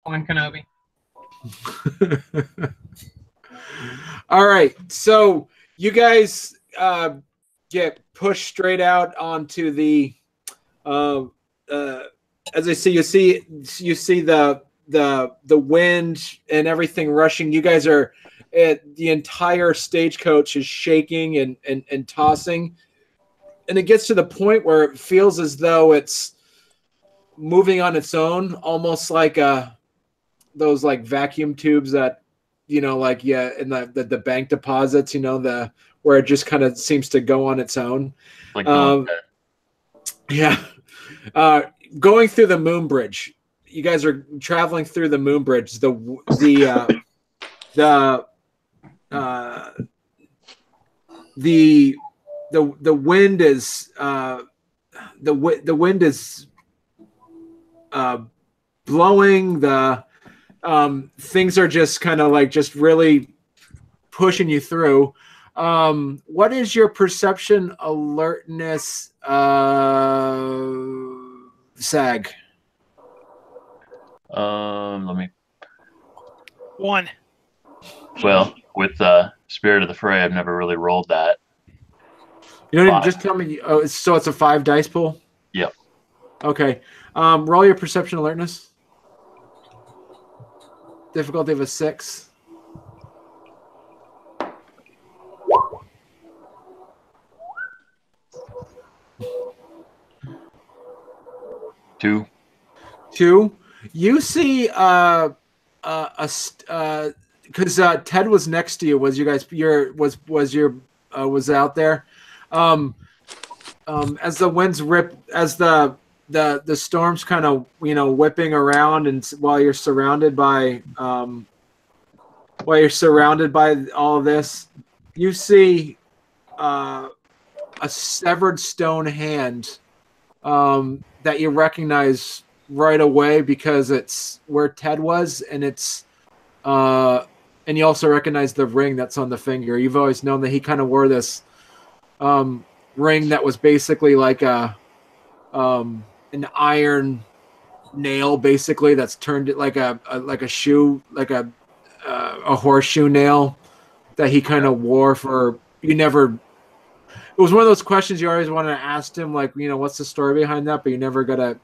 On Kenobi. All right, so you guys get pushed straight out onto the. As I see, you see the wind and everything rushing. You guys are. The entire stagecoach is shaking and tossing, and it gets to the point where it feels as though it's moving on its own, almost like those like vacuum tubes that in the bank deposits, where it just kind of seems to go on its own. Like yeah. Going through the moon bridge. You guys are traveling through the moon bridge. The wind is the wind is blowing. The things are just kind of like just really pushing you through. What is your perception alertness SAG? Let me. 1. Well, with Spirit of the Fray, I've never really rolled that. You don't even just tell me. Oh, so it's a 5 dice pool? Yep. Okay. Roll your perception alertness. Difficulty of a 6. Two. You see because Ted was next to you. Was you guys was out there? As the winds rip, as the storms kind of whipping around, and while you're surrounded by all of this, you see a severed stone hand that you recognize right away because it's where Ted was, and it's and you also recognize the ring that's on the finger. You've always known that he kind of wore this ring that was basically like an iron nail, basically, that's turned it like a shoe, like a horseshoe nail that he kind of wore for. You never. It was one of those questions you always wanted to ask him, like, what's the story behind that, but you never got to.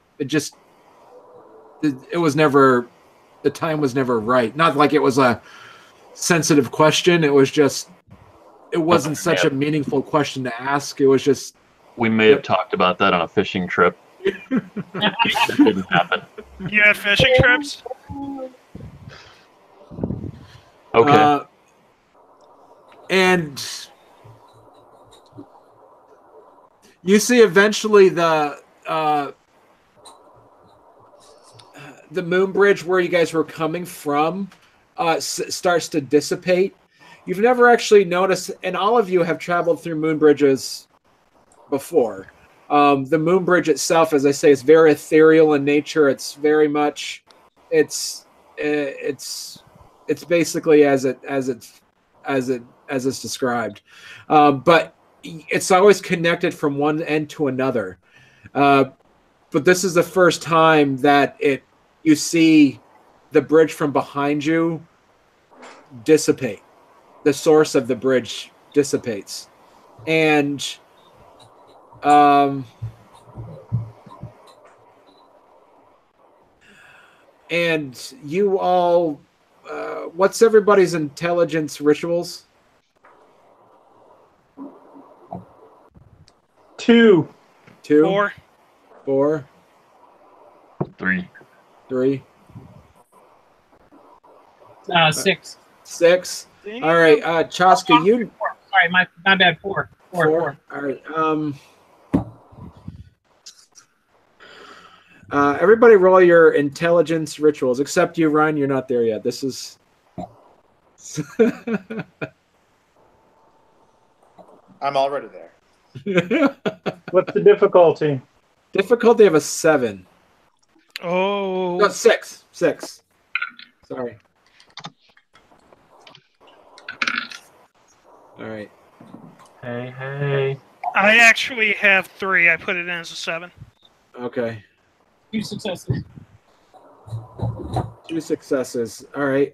It was never. The time was never right. Not like it was a sensitive question. It was just. It wasn't such a meaningful question to ask. It was just. We may have talked about that on a fishing trip. It didn't happen. You had fishing trips? Okay. And you see eventually the moon bridge where you guys were coming from starts to dissipate. You've never actually noticed, and all of you have traveled through moon bridges before. The moon bridge itself, as I say, is very ethereal in nature. It's very much, it's basically as it's described, but it's always connected from one end to another. But this is the first time that you see the bridge from behind you dissipate. The source of the bridge dissipates, and you all, what's everybody's intelligence rituals? 2. 4. 4. 3. 3. 6. 6. All right, Chaska, you. 4. Sorry, my bad. 4. 4. All right. Everybody roll your intelligence rituals, except you, Ryan. You're not there yet. This is. I'm already there. What's the difficulty? Difficulty of a 7. Oh. No, 6. 6. Sorry. All right. Hey. I actually have 3. I put it in as a 7. Okay. 2 successes. 2 successes. All right.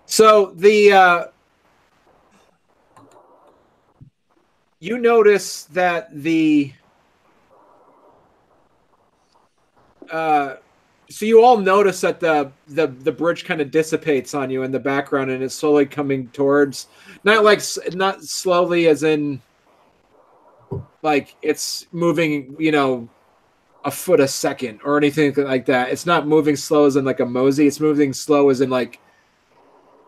So the you notice that the so you all notice that the bridge kind of dissipates on you in the background, and it's slowly coming towards, not slowly as in like it's moving, a foot a second or anything like that. It's not moving slow as in like a mosey. It's moving slow as in like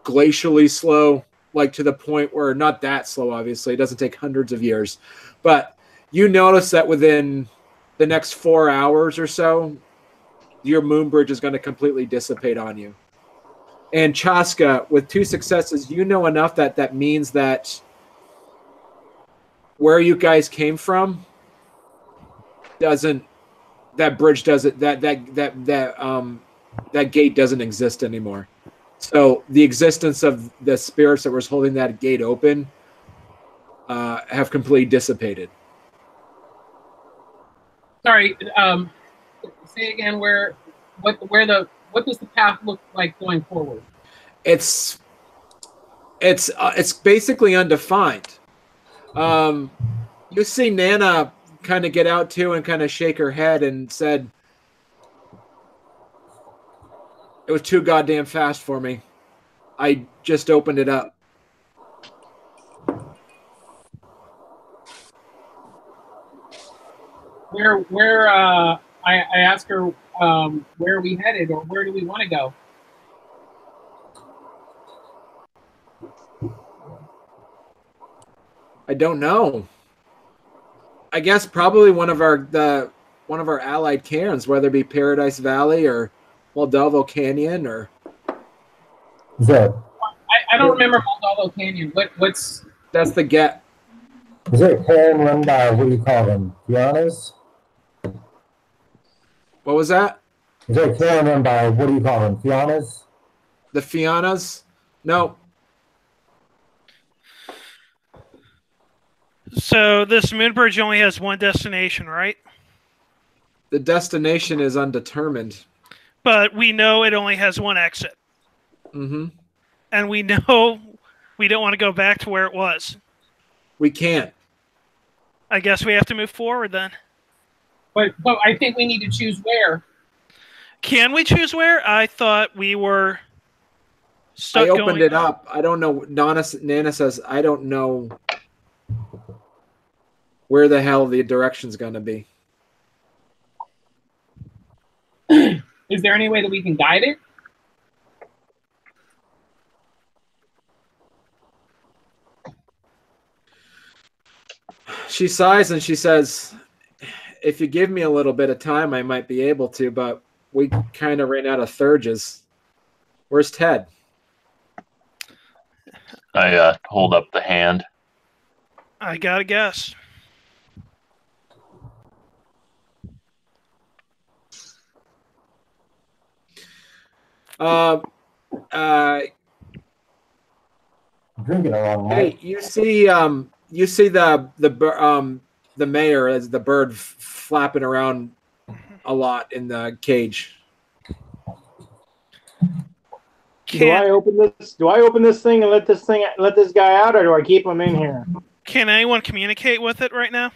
glacially slow, like to the point where not that slow, obviously. It doesn't take hundreds of years. But you notice that within the next 4 hours or so, your moon bridge is going to completely dissipate on you. And Chaska, with 2 successes, you know enough that means that where you guys came from that bridge doesn't, that gate doesn't exist anymore. So the existence of the spirits that was holding that gate open have completely dissipated. Sorry. Say again. What does the path look like going forward? It's basically undefined. You see Nana kind of get out too and kind of shake her head and said, "It was too goddamn fast for me. I just opened it up." I asked her, where are we headed, or where do we want to go? I don't know. I guess probably one of our allied cairns, whether it be Paradise Valley or Moldavo Canyon or. Is that I don't remember Moldavo Canyon. What's That's the get. is there a cairn run by what do you call them? Fianas? What was that? Is there a cairn run by what do you call them? Fianas? The Fianas? No. So this moon bridge only has one destination, right? The destination is undetermined. But we know it only has one exit. Mm-hmm. And we know we don't want to go back to where it was. We can't. I guess we have to move forward then. But I think we need to choose where. Can we choose where? I thought we were stuck I opened going... it up. I don't know. Nana says, I don't know where the hell the direction's going to be. Is there any way that we can guide it? She sighs and she says, if you give me a little bit of time, I might be able to, but we kind of ran out of Thurges. Where's Ted? I hold up the hand. I gotta guess. Drinking along, Hey, right? you see the mayor as the bird flapping around a lot in the cage. Do I open this? Do I open this thing and let this guy out, or do I keep him in here? Can anyone communicate with it right now?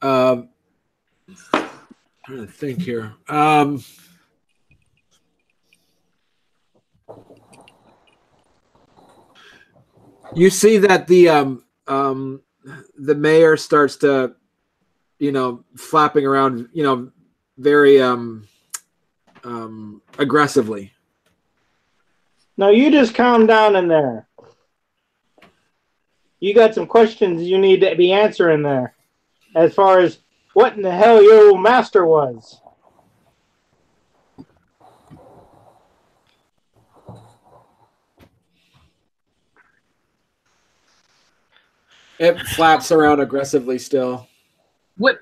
I'm trying to think here. You see that the mayor starts to, flapping around, very aggressively. Now you just calm down in there. You got some questions you need to be answering there, as far as what in the hell your old master was. It flaps around aggressively still. What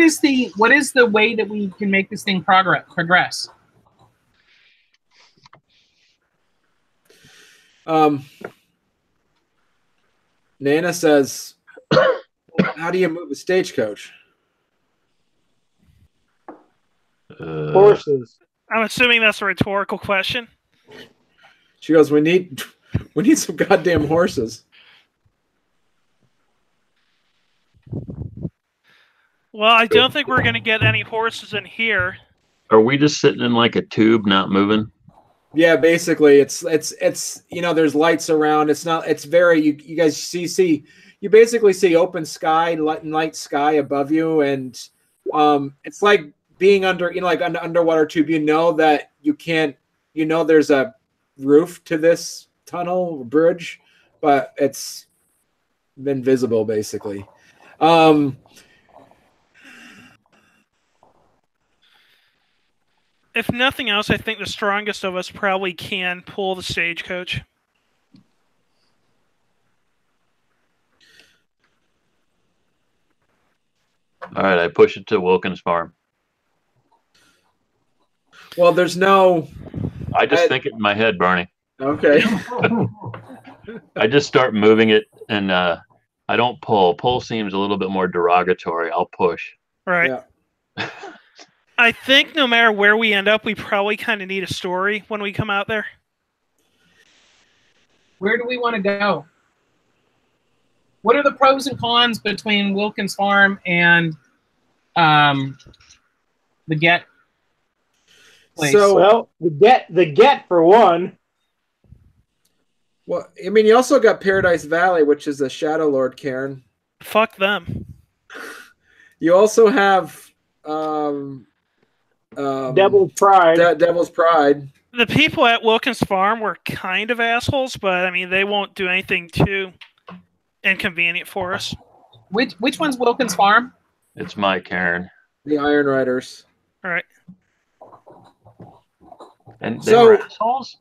is the way that we can make this thing progress? Nana says, How do you move a stagecoach? Horses. I'm assuming that's a rhetorical question. She goes, we need some goddamn horses. Well, I don't think we're going to get any horses in here. Are we just sitting in like a tube, not moving? Yeah, basically, it's there's lights around. It's very you guys see you basically see open sky, light sky above you, and it's like being under like an underwater tube. You know that you can't. You know there's a roof to this tunnel bridge, but it's invisible basically. If nothing else, I think the strongest of us probably can pull the stagecoach. All right, I push it to Wilkins Farm. Well, there's no. I just think it in my head, Barney. Okay. I just start moving it, and I don't pull. Pull seems a little bit more derogatory. I'll push. Right. Yeah. I think no matter where we end up, we probably kind of need a story when we come out there. Where do we want to go? What are the pros and cons between Wilkins Farm and the Get place? So, Well, the get for one. well, I mean, you also got Paradise Valley, which is a Shadow Lord caern. Fuck them. You also have Devil's Pride. Devil's Pride. The people at Wilkins Farm were kind of assholes, but I mean, they won't do anything too inconvenient for us. Which one's Wilkins Farm? It's my caern. The Iron Riders. All right. And they So- were assholes?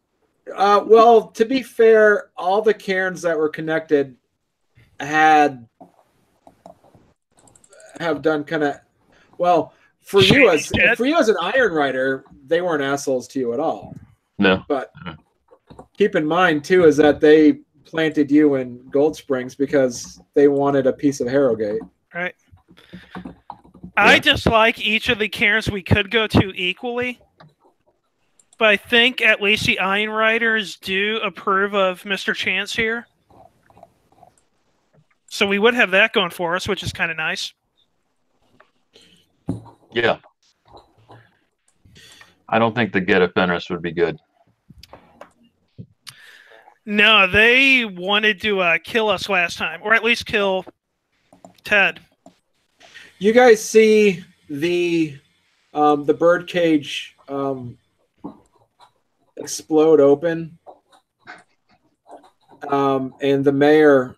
Well, to be fair, all the cairns that were connected have done kind of well for you as an Iron Rider. They weren't assholes to you at all. No. But keep in mind too is that they planted you in Gold Springs because they wanted a piece of Harrowgate. Right. I dislike each of the cairns we could go to equally. But I think at least the Iron Riders do approve of Mr. Chance here. So we would have that going for us, which is kind of nice. Yeah. I don't think the Get Fenris would be good. No, they wanted to kill us last time, or at least kill Ted. You guys see the birdcage explode open, and the mayor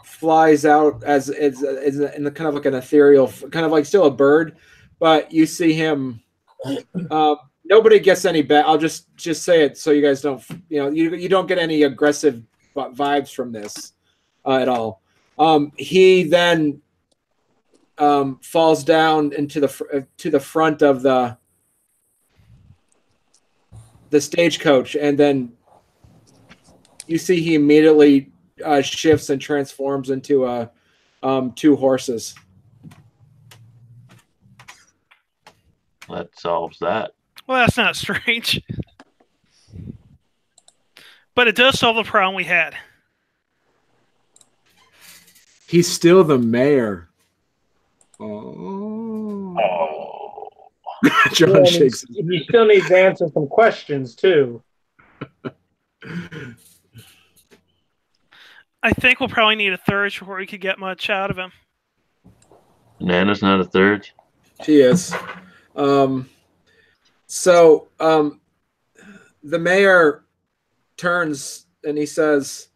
flies out as in the kind of like an ethereal, kind of like still a bird, but you see him. Nobody gets any bad. I'll just say it so you guys don't. You don't get any aggressive vibes from this at all. He then falls down into the front of the stagecoach, and then you see he immediately shifts and transforms into two horses. That solves that. Well, that's not strange. But it does solve the problem we had. He's still the mayor. John shakes. You still need to answer some questions too. I think we'll probably need a third before we could get much out of him. Nana's not a third. She is. So the mayor turns and he says,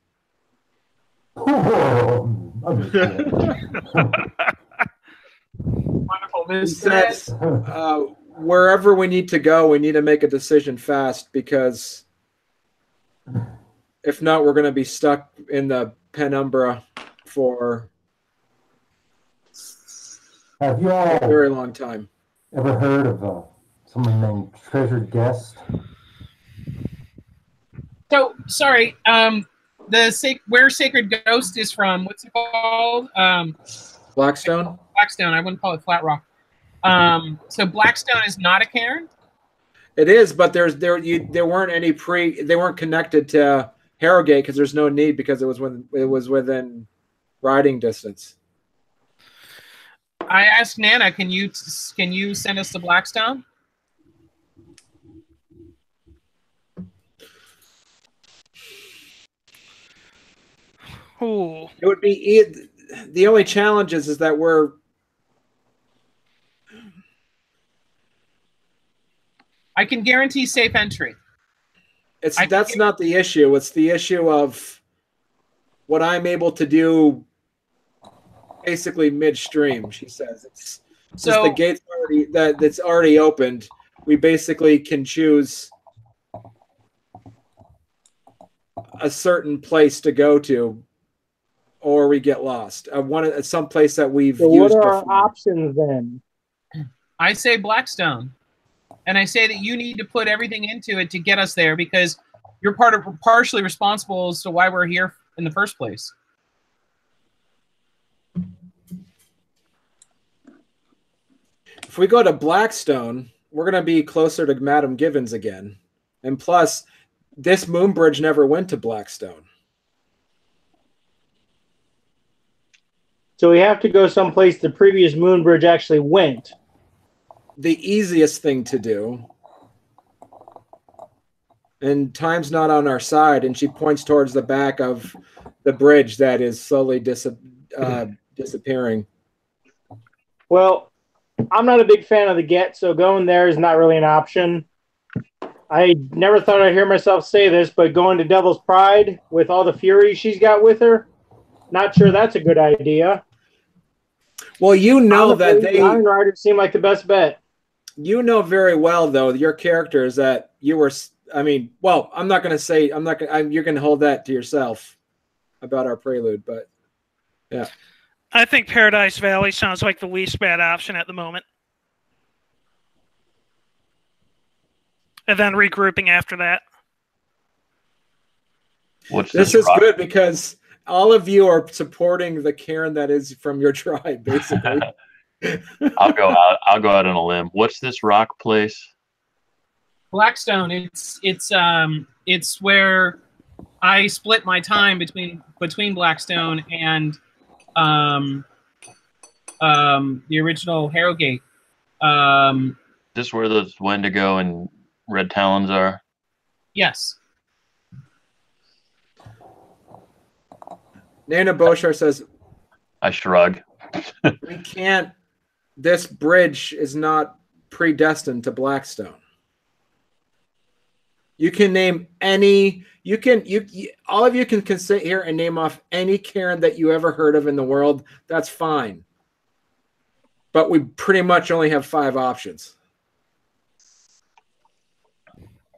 Wonderful. he says, wherever we need to go, we need to make a decision fast, because if not, we're going to be stuck in the penumbra for Have you a all very long time. ever heard of someone named Treasured Guest? So sorry. where Sacred Ghost is from. What's it called? Blackstone. Blackstone. I wouldn't call it Flat Rock. So Blackstone is not a cairn. It is, but there weren't any they weren't connected to Harrowgate because there's no need because it was within riding distance. I asked Nana, can you send us to Blackstone? Ooh. It would be the only challenge is that we're. I can guarantee safe entry. That's not the issue. It's the issue of what I'm able to do basically midstream, she says. It's just the gate's that's already opened. We basically can choose a certain place to go to, or we get lost. Some place that we've So used what are before. our options then? I say Blackstone. And I say that you need to put everything into it to get us there because you're partially responsible as to why we're here in the first place. If we go to Blackstone, we're going to be closer to Madam Givens again. And plus, this moon bridge never went to Blackstone. So we have to go someplace the previous moon bridge actually went. The easiest thing to do. And time's not on our side, and she points towards the back of the bridge that is slowly disappearing. Well, I'm not a big fan of the Get, so going there is not really an option. I never thought I'd hear myself say this, but going to Devil's Pride with all the fury she's got with her, not sure that's a good idea. Well, you know that the Iron Riders seem like the best bet. You know very well, though, your characters that you were. I mean, well, I'm not going to say. I'm not going. You're going to hold that to yourself about our prelude, but yeah. I think Paradise Valley sounds like the least bad option at the moment. And then regrouping after that. This is good because all of you are supporting the cairn that is from your tribe, basically. I'll go out on a limb. What's this rock place? Blackstone. It's where I split my time between Blackstone and the original Harrowgate. This where those Wendigo and Red Talons are? Yes. Nana Boshar says, I shrug. We can't. This bridge is not predestined to Blackstone. You can name any. All of you can sit here and name off any cairn that you ever heard of in the world. That's fine. But we pretty much only have 5 options.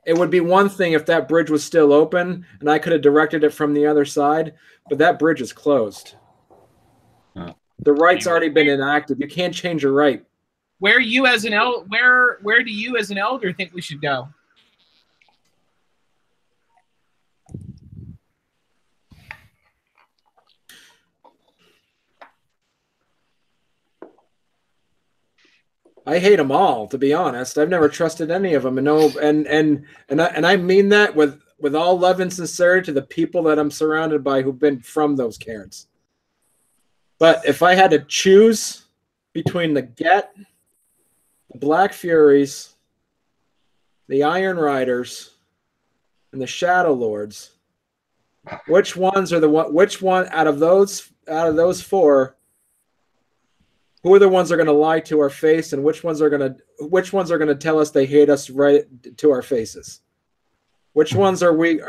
It would be one thing if that bridge was still open and I could have directed it from the other side, but that bridge is closed. The right's already been enacted. You can't change a right. Where do you as an elder think we should go? I hate them all, to be honest. I've never trusted any of them, and I mean that with all love and sincerity to the people that I'm surrounded by who've been from those cairns. But if I had to choose between the Get, the Black Furies, the Iron Riders, and the Shadow Lords, which one out of those 4? Who are the ones that are going to lie to our face, and which ones are going to tell us they hate us right to our faces? Which ones are we?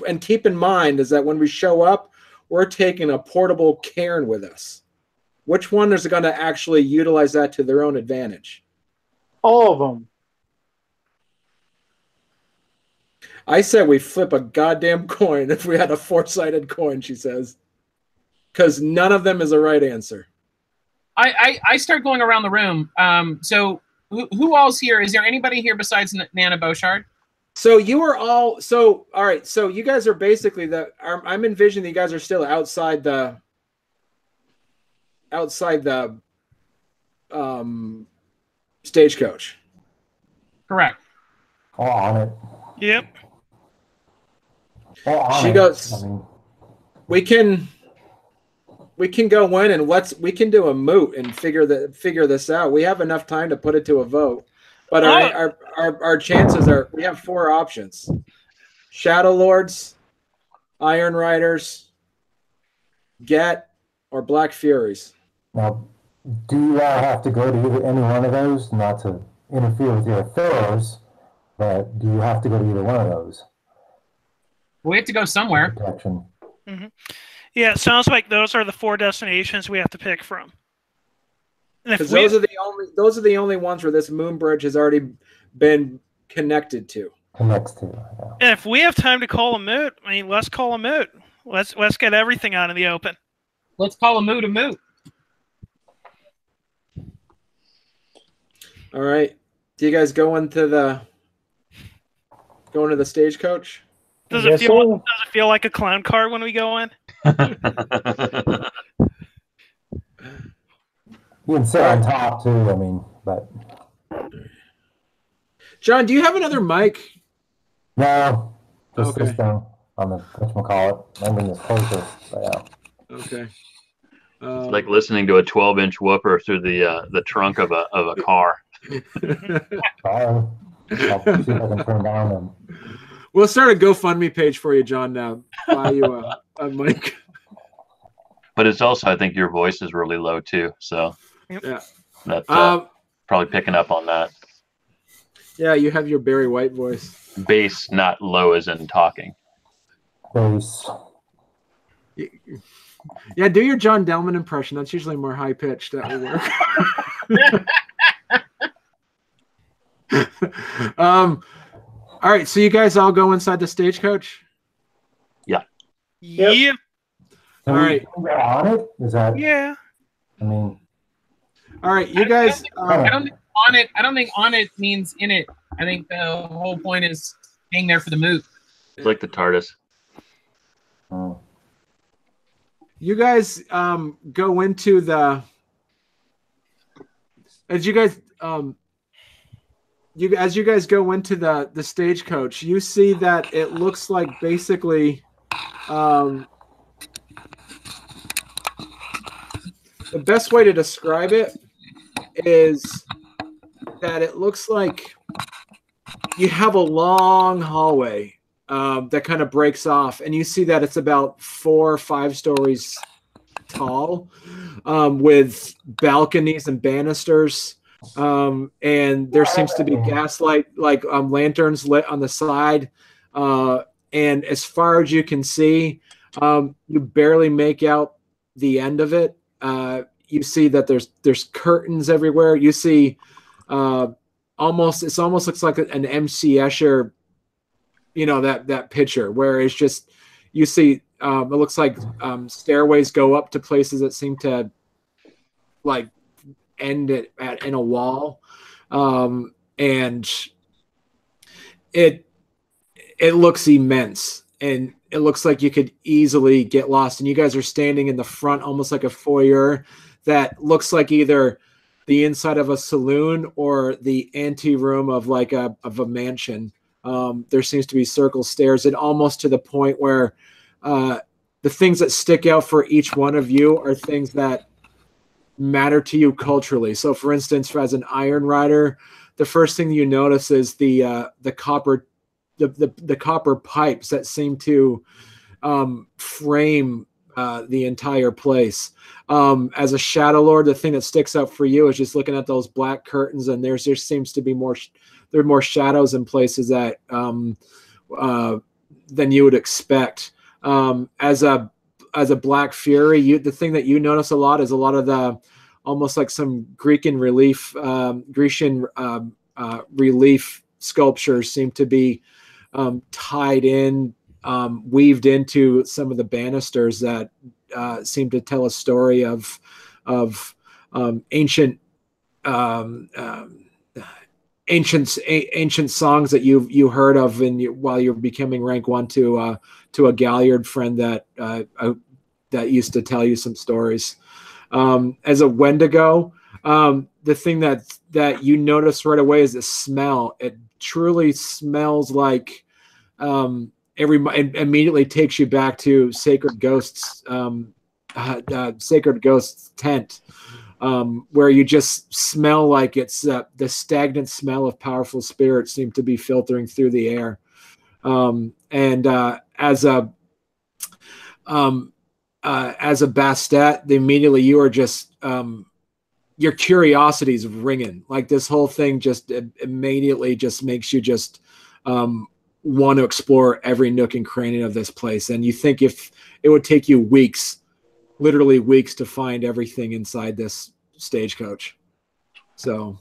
And keep in mind is that when we show up, we're taking a portable cairn with us. Which one is going to actually utilize that to their own advantage? All of them. I said we flip a goddamn coin if we had a 4-sided coin, she says. Because none of them is a right answer. I start going around the room. So who all's here? Is there anybody here besides Nana Beauchard? So you are all all right. So you guys are basically I'm envisioning you guys are still outside the stagecoach. Correct. All on it. Yep. All on She it. goes, I mean, we can go in and we can do a moot and figure this out. We have enough time to put it to a vote. But our chances are we have 4 options. Shadow Lords, Iron Riders, Get, or Black Furies. now, do you have to go to either any one of those? Not to interfere with your affairs, but do you have to go to either one of those? We have to go somewhere. Protection. Mm-hmm. Yeah, it sounds like those are the 4 destinations we have to pick from. Because those are the only ones where this moon bridge has already been connected to. Connects to. Yeah. And if we have time to call a moot, I mean, let's call a moot. Let's get everything out in the open. Let's call a moot a moot. All right. Do you guys go into the stagecoach? Does Yes, it feel? sir. Does it feel like a clown car when we go in? You can sit on top too. I mean, but John, do you have another mic? no, just Okay. this thing on the whatchamacallit. I'm getting this closer. But yeah. Okay. Like listening to a 12-inch whooper through the trunk of a car. I'll see if I can turn down them. We'll start a GoFundMe page for you, John. Now, buy you a mic. But it's also, I think your voice is really low too. So Yeah. that's probably picking up on that. Yeah, you have your Barry White voice. Bass, not low as in talking. Bass. Yeah, do your John Delman impression. That's usually more high pitched. That will work. All right, so you guys all go inside the stagecoach? Yep. All right. Can we get on it? Is that? Yeah. I mean, All right, you guys. I don't think on it. I don't think on it means in it. I think the whole point is being there for the moot. It's like the TARDIS. You guys go into the. As you guys you guys go into the stagecoach, you see that it looks like basically the best way to describe it is that it looks like you have a long hallway that kind of breaks off, and you see that it's about 4 or 5 stories tall, with balconies and banisters. And there seems to be gaslight, like lanterns lit on the side. And as far as you can see, you barely make out the end of it. You see that there's curtains everywhere. You see it almost looks like an MC Escher, that picture where it's just, you see, it looks like stairways go up to places that seem to like end in a wall, and it looks immense, and it looks like you could easily get lost. And you guys are standing in the front, almost like a foyer that looks like either the inside of a saloon or the ante room of a mansion. There seems to be circle stairs, and almost to the point where the things that stick out for each one of you are things that matter to you culturally. So, for instance, as an Iron Rider, the first thing you notice is the copper pipes that seem to frame the entire place. As a Shadow Lord, the thing that sticks out for you is just looking at those black curtains, and there seems to be more shadows in places that than you would expect. As a Black Fury, the thing that you notice a lot is a lot of the almost like some Grecian relief sculptures seem to be tied in, weaved into some of the banisters that seem to tell a story of ancient ancient songs that you heard of while you're becoming rank 1 to a Galliard friend that used to tell you some stories. As a Wendigo, the thing that you notice right away is the smell. It truly smells like it immediately takes you back to Sacred Ghost's tent, where you just smell like it's the stagnant smell of powerful spirits seem to be filtering through the air. As a Bastet, immediately you are just your curiosity is ringing. Like this whole thing just immediately just makes you just want to explore every nook and cranny of this place. And you think if it would take you weeks, literally weeks, to find everything inside this stagecoach. So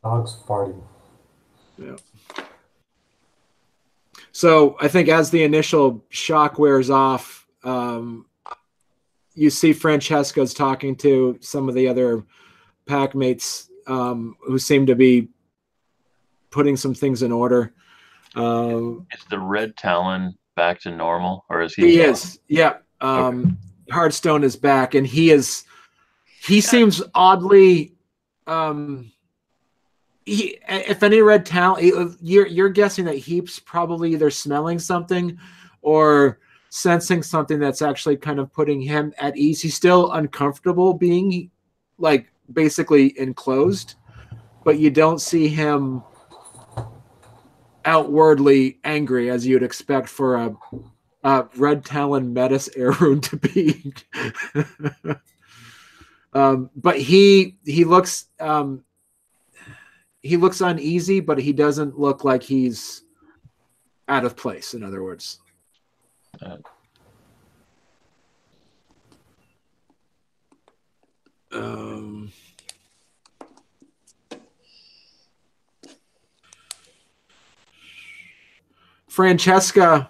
dogs farting. Yeah. So I think as the initial shock wears off, you see Francesca's talking to some of the other pack mates who seem to be putting some things in order. Is the red Talon back to normal, or is he? He is. Yeah. Okay. Hardstone is back, and he seems oddly. If any red Talon, you're guessing that he's probably either smelling something or sensing something that's actually kind of putting him at ease. He's still uncomfortable being like basically enclosed, but you don't see him outwardly angry as you'd expect for a red Talon Metis air rune to be. But he looks uneasy, but he doesn't look like he's out of place, in other words. Francesca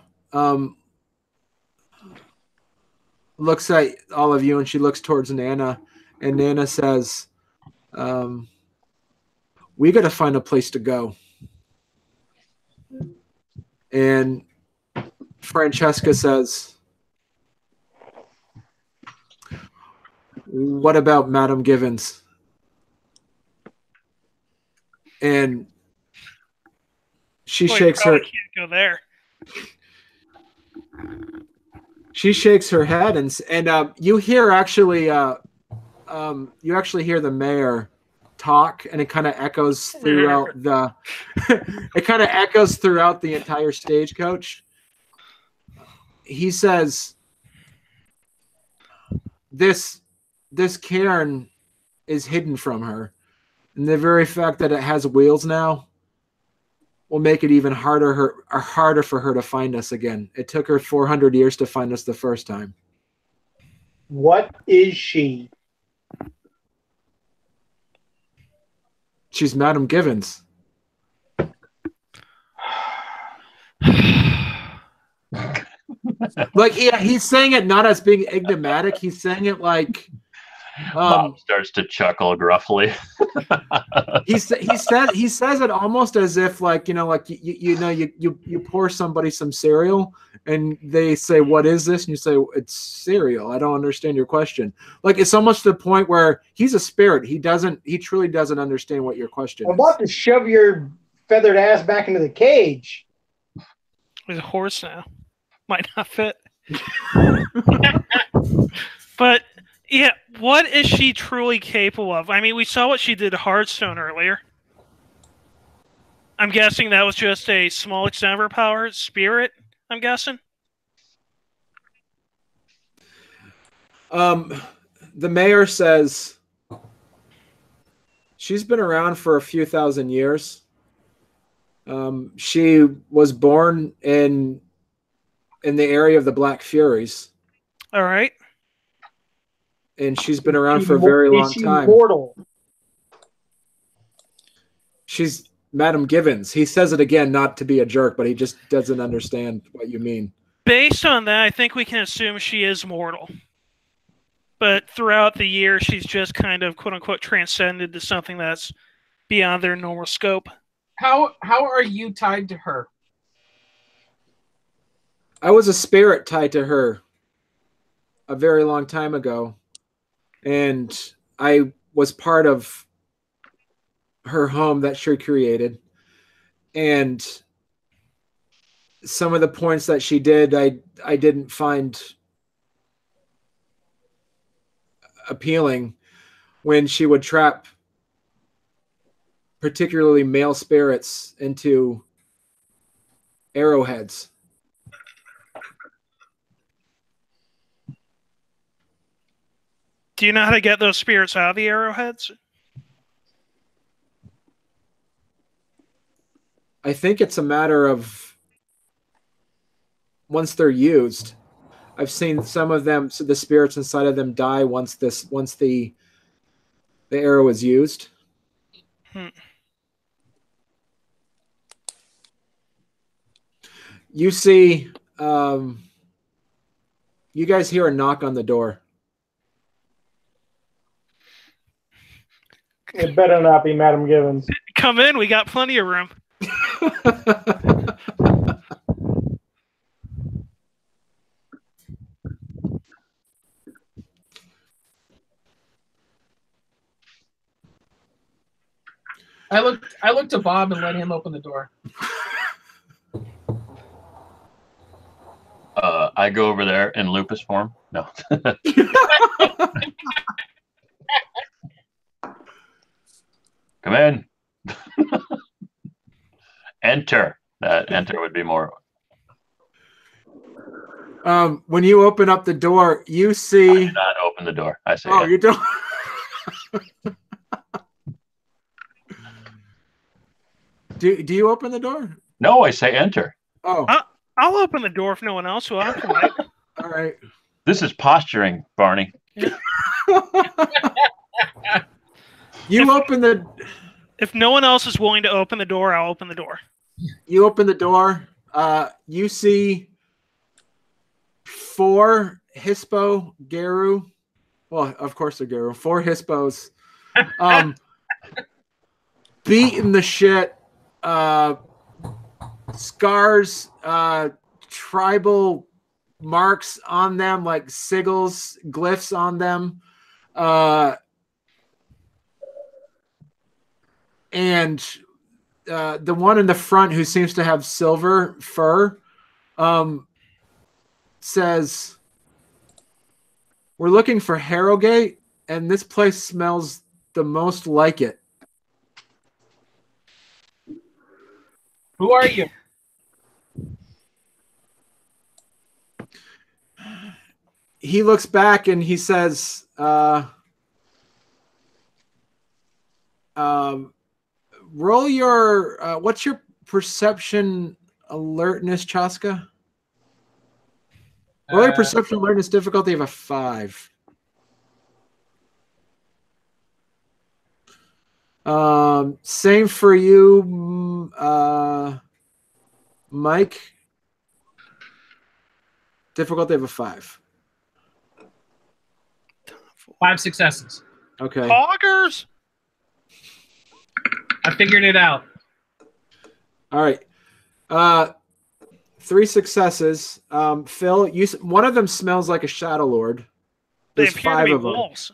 looks at all of you, and she looks towards Nana, and Nana says, we got to find a place to go. And Francesca says, what about Madam Givens? And she shakes her. Can't go there. She shakes her head, and you hear actually, you actually hear the mayor talk, and it kind of echoes throughout the. It kind of echoes throughout the entire stagecoach. He says, "This cairn is hidden from her, and the very fact that it has wheels now will make it even harder for her to find us again. It took her 400 years to find us the first time." What is she? She's Madam Givens. Like he's saying it not as being enigmatic. He's saying it like Bob starts to chuckle gruffly. he says it almost as if like you pour somebody some cereal and they say, "What is this?" and you say, "It's cereal. I don't understand your question." Like it's almost to the point where he's a spirit. He truly doesn't understand what your question is. I'm about to shove your feathered ass back into the cage. He's a horse now. Might not fit. But yeah, what is she truly capable of? I mean, we saw what she did to Hearthstone earlier. I'm guessing that was just a small extent of her power. Spirit, I'm guessing. The mayor says she's been around for a few thousand years. She was born in the area of the Black Furies. All right. And she's been around for a very long time. Mortal? She's Madam Givens. He says it again, not to be a jerk, but he just doesn't understand what you mean. Based on that, I think we can assume she is mortal. But throughout the year, she's just kind of, quote-unquote, transcended to something that's beyond their normal scope. How are you tied to her? I was a spirit tied to her a very long time ago, and I was part of her home that she created, and some of the points that she did, I didn't find appealing when she would trap particularly male spirits into arrowheads. Do you know how to get those spirits out of the arrowheads? I think it's a matter of once they're used. I've seen some of them, so the spirits inside of them die once the arrow is used. You see, you guys hear a knock on the door. It better not be Madam Givens. Come in, we got plenty of room. I looked to Bob and let him open the door. I go over there in lupus form. No. Come in. Enter. Enter would be more. When you open up the door, you see. I do not open the door. I say. Oh, you don't. Do you open the door? No, I say enter. Oh. I'll open the door if no one else will. Right? All right. This is posturing, Barney. If no one else is willing to open the door, I'll open the door. You open the door. You see 4 Hispo Geru. Well, of course they're Geru. 4 Hispos. Beating the shit. Scars, tribal marks on them, like sigils, glyphs on them. And the one in the front who seems to have silver fur says, "We're looking for Harrowgate, and this place smells the most like it." Who are you? He looks back and he says, roll your, what's your perception alertness, Chaska? Roll your perception alertness difficulty of a 5. Same for you, Mike. Difficulty of a 5. 5 successes. Okay. Poggers! I figured it out. All right. 3 successes. Phil, one of them smells like a Shadow Lord. There's 5 of them. Wolves.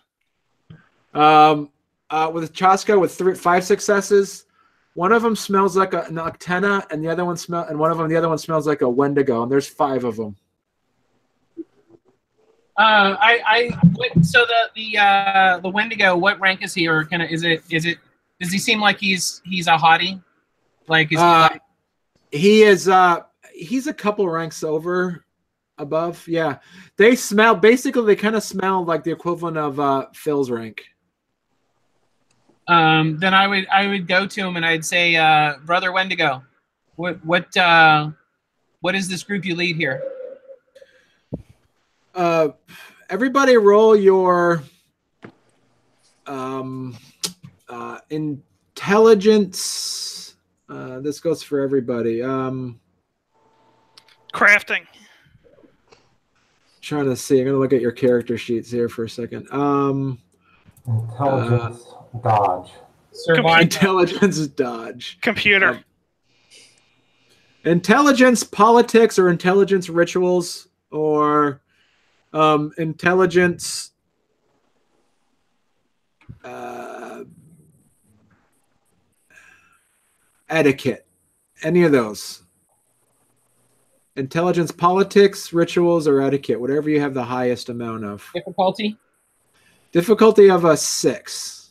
With Chaska with 5 successes, one of them smells like an Octena, and the other one smells like a Wendigo, and there's 5 of them. So the Wendigo, what rank is he, or does he seem like he's a hottie? Like he is he's a couple ranks above. Yeah. They kind of smell like the equivalent of Phil's rank. Then I would go to him and I'd say, Brother Wendigo, what is this group you lead here? Everybody roll your intelligence. This goes for everybody. Crafting. Trying to see. I'm gonna look at your character sheets here for a second. Intelligence, dodge. Survival. Intelligence dodge. Computer. Intelligence politics or intelligence rituals or intelligence etiquette. Any of those. Intelligence politics, rituals, or etiquette. Whatever you have the highest amount of. Difficulty? Difficulty of a 6.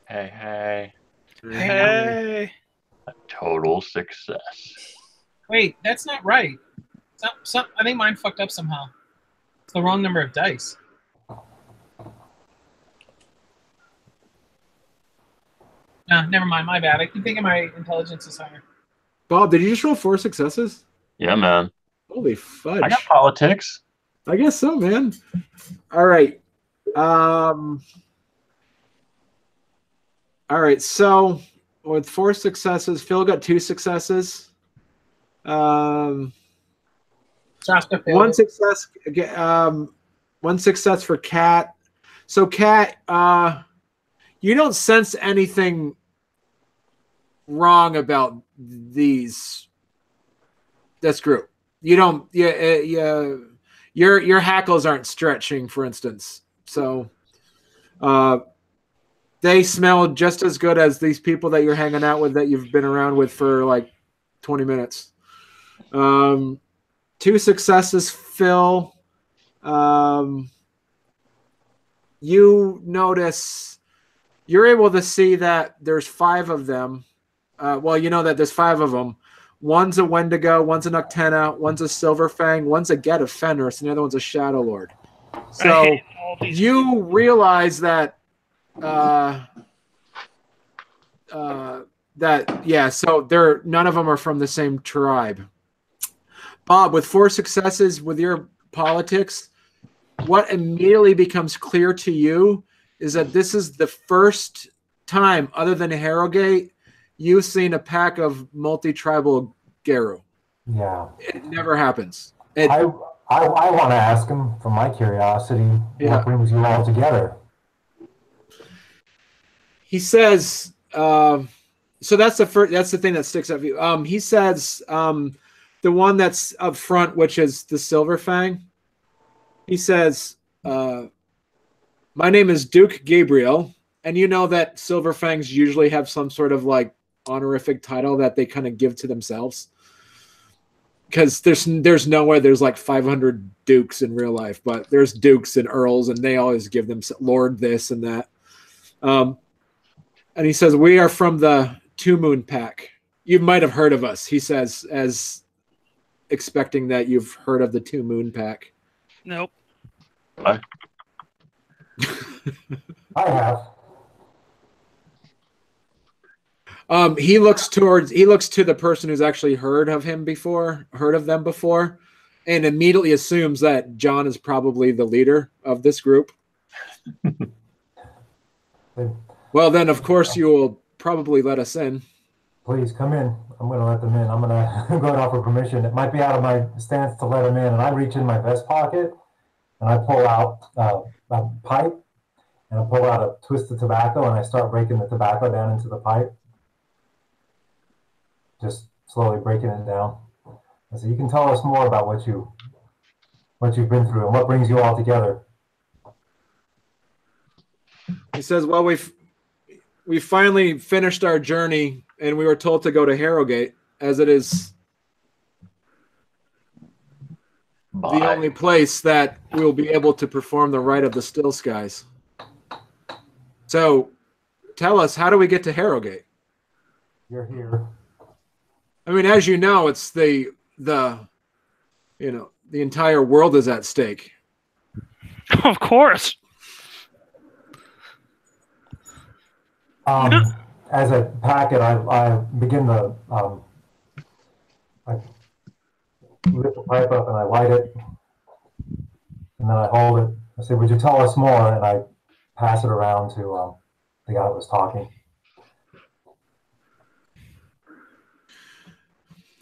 Hey. Hey. Total success. Wait, that's not right. I think mine fucked up somehow. It's the wrong number of dice. No, never mind. My bad. I keep thinking my intelligence is higher. Bob, did you just roll 4 successes? Yeah, man. Holy fudge. I got politics. I guess so, man. All right. All right. So with 4 successes, Phil got 2 successes. One success. One success for Kat. So Kat, you don't sense anything wrong about this group. You don't. Your hackles aren't stretching, for instance. So, they smell just as good as these people that you're hanging out with that you've been around with for like 20 minutes. 2 successes, Phil. You notice you're able to see that there's 5 of them. Well, you know that there's 5 of them. One's a Wendigo, one's a Noctena, one's a Silverfang, one's a Get of Fenris, and the other one's a Shadow Lord. So you realize that so none of them are from the same tribe. Bob, with 4 successes with your politics, what immediately becomes clear to you is that this is the first time, other than Harrowgate, you've seen a pack of multi-tribal Geru. Yeah. It never happens. I want to ask him, from my curiosity, what brings you all together? He says, so that's the thing that sticks out for you. He says, the one that's up front, which is the Silverfang, he says, my name is Duke Gabriel, and you know that Silverfangs usually have some sort of like honorific title that they kind of give to themselves, because there's nowhere there's like 500 dukes in real life, but there's dukes and earls, and they always give them lord this and that. And he says, we are from the Two Moon Pack. You might have heard of us, he says, as expecting that you've heard of the Two Moon Pack. Nope. What? I have. He looks to the person who's actually heard of them before, and immediately assumes that John is probably the leader of this group. Well, then, of course, you will probably let us in. Please come in. I'm going to let them in. I'm going to go and offer permission. It might be out of my stance to let them in. And I reach in my vest pocket and I pull out a pipe and I pull out a twist of tobacco and I start breaking the tobacco down into the pipe. Just slowly breaking it down. And so you can tell us more about what you've been through and what brings you all together. He says, well, we finally finished our journey and we were told to go to Harrowgate, as it is the only place that we will be able to perform the rite of the Still Skies. So tell us, how do we get to Harrowgate? You're here. I mean, as you know, it's the entire world is at stake. Of course. As a packet, I begin to I lift the pipe up and I light it, and then I hold it. I say, "Would you tell us more?" And I pass it around to the guy that was talking.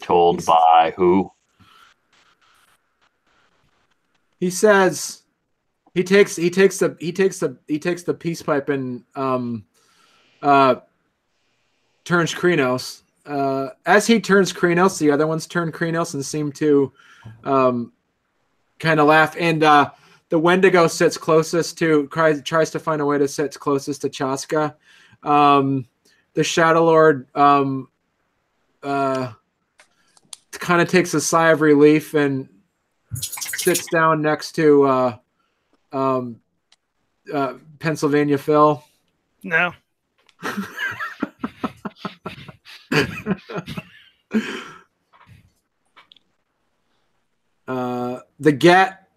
Told by who? He says, He takes the peace pipe and turns Krenos. As he turns Krenos, the other ones turn Krenos and seem to kind of laugh. And the Wendigo sits closest to, tries to find a way to sit closest to Chaska. The Shadow Lord kind of takes a sigh of relief and sits down next to Pennsylvania Phil. No. The Get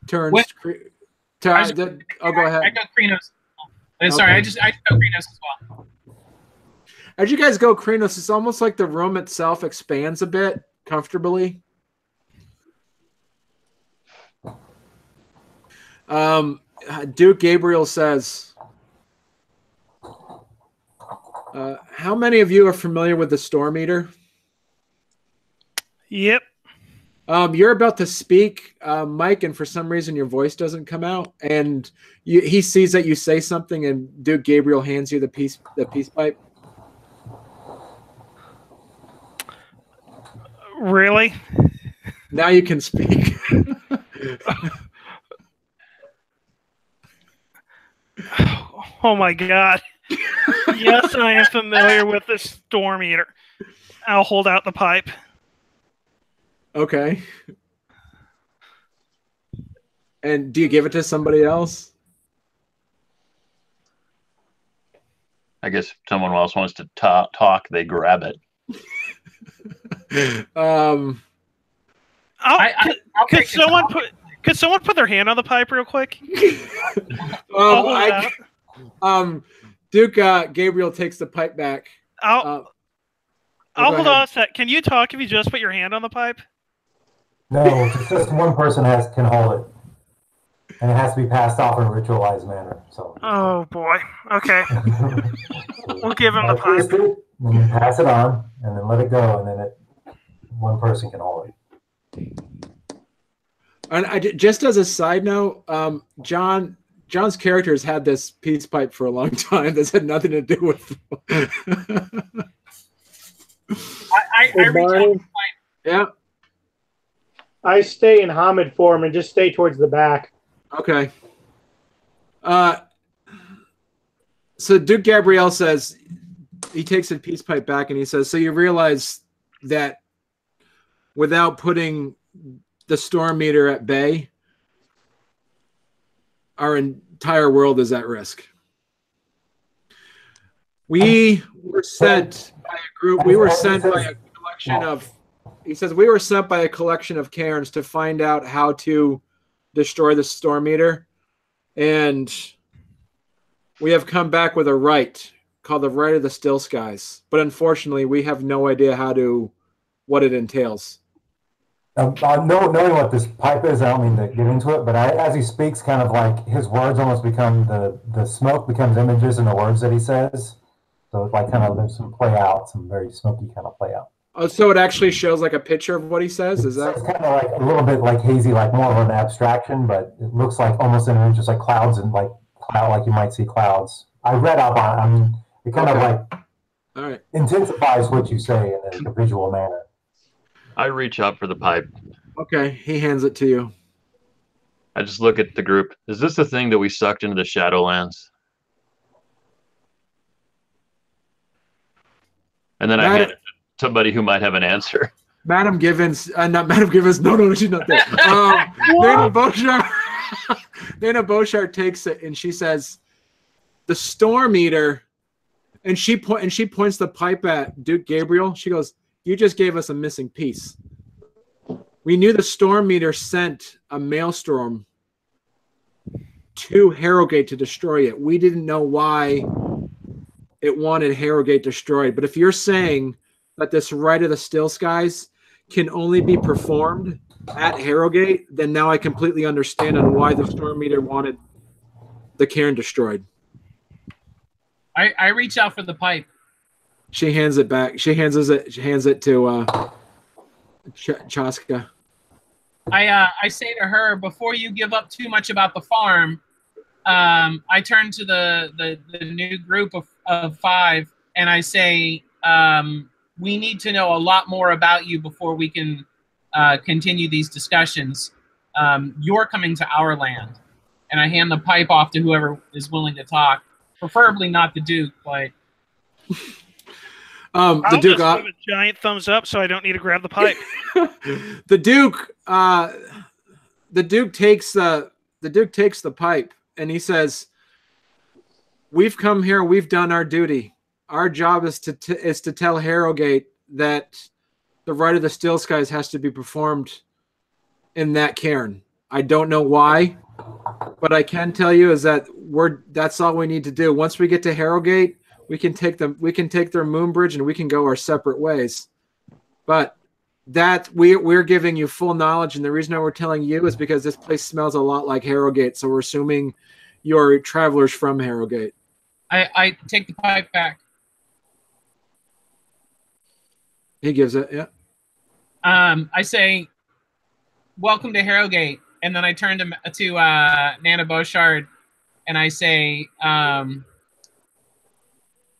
turns. What? Go ahead. I got Krenos. Sorry, I just go Krenos as well. As you guys go Krenos, it's almost like the room itself expands a bit comfortably. Duke Gabriel says, how many of you are familiar with the Storm Eater? Yep. You're about to speak, Mike, and for some reason your voice doesn't come out. And he sees that you say something, and Duke Gabriel hands you the peace pipe. Really? Now you can speak. Oh my God. Yes, I am familiar with the Storm Eater. I'll hold out the pipe. Okay. And do you give it to somebody else? I guess if someone else wants to talk, they grab it. Could someone put their hand on the pipe real quick? Duke Gabriel takes the pipe back. I'll hold on a sec. Can you talk if you just put your hand on the pipe? No, just one person can hold it. And it has to be passed off in a ritualized manner. So. Oh boy. Okay. We'll give him the pipe. And then pass it on, and then let it go, and then one person can hold it. And just as a side note, John's character has had this peace pipe for a long time. That's had nothing to do with. I reach out the pipe. Yeah. I stay in Hamid form and just stay towards the back. Okay. So Duke Gabriel says, he takes the peace pipe back and he says, so you realize that without putting the Storm Eater at bay, our entire world is at risk. We were sent by a group. We were sent by a collection of. He says we were sent by a collection of cairns to find out how to destroy the Storm Eater, and we have come back with a rite called the Rite of the Still Skies. But unfortunately, we have no idea what it entails. Knowing what this pipe is, I don't mean to get into it, but as he speaks, kind of like his words almost become the smoke becomes images in the words that he says. So it's like kind of there's some play out, some very smoky kind of play out. Oh, so it actually shows like a picture of what he says? Is that? It's kind of like a little bit like hazy, like more of an abstraction, but it looks like almost an image, just like clouds and like you might see clouds. I read up on it. I mean, it kind of like intensifies what you say in a visual manner. I reach up for the pipe. Okay, he hands it to you. I just look at the group. Is this the thing that we sucked into the Shadowlands? And then I hand it to somebody who might have an answer. Madam Givens, not Madam Givens. No, she's not there. Dana Beauchard takes it and she says, "The Storm Eater," and she points the pipe at Duke Gabriel. She goes, "You just gave us a missing piece. We knew the Storm Eater sent a maelstrom to Harrowgate to destroy it. We didn't know why it wanted Harrowgate destroyed. But if you're saying that this Rite of the Still Skies can only be performed at Harrowgate, then now I completely understand on why the Storm Eater wanted the cairn destroyed." I reach out for the pipe. She hands it back. She hands it to Chaska. I say to her, before you give up too much about the farm, I turn to the new group of 5 and I say, we need to know a lot more about you before we can continue these discussions. You're coming to our land. And I hand the pipe off to whoever is willing to talk. Preferably not the Duke, but... I'll just give a giant thumbs up so I don't need to grab the pipe. The Duke takes the pipe and he says, "We've come here. We've done our duty. Our job is to tell Harrowgate that the rite of the Still Skies has to be performed in that cairn. I don't know why, but I can tell you is that that's all we need to do. Once we get to Harrowgate, we can take their moon bridge and we can go our separate ways. But that we're giving you full knowledge, and the reason why we're telling you is because this place smells a lot like Harrowgate, so we're assuming you're travelers from Harrowgate." I take the pipe back. He gives it, yeah. I say, "Welcome to Harrowgate," and then I turn to Nana Beauchard, and I say,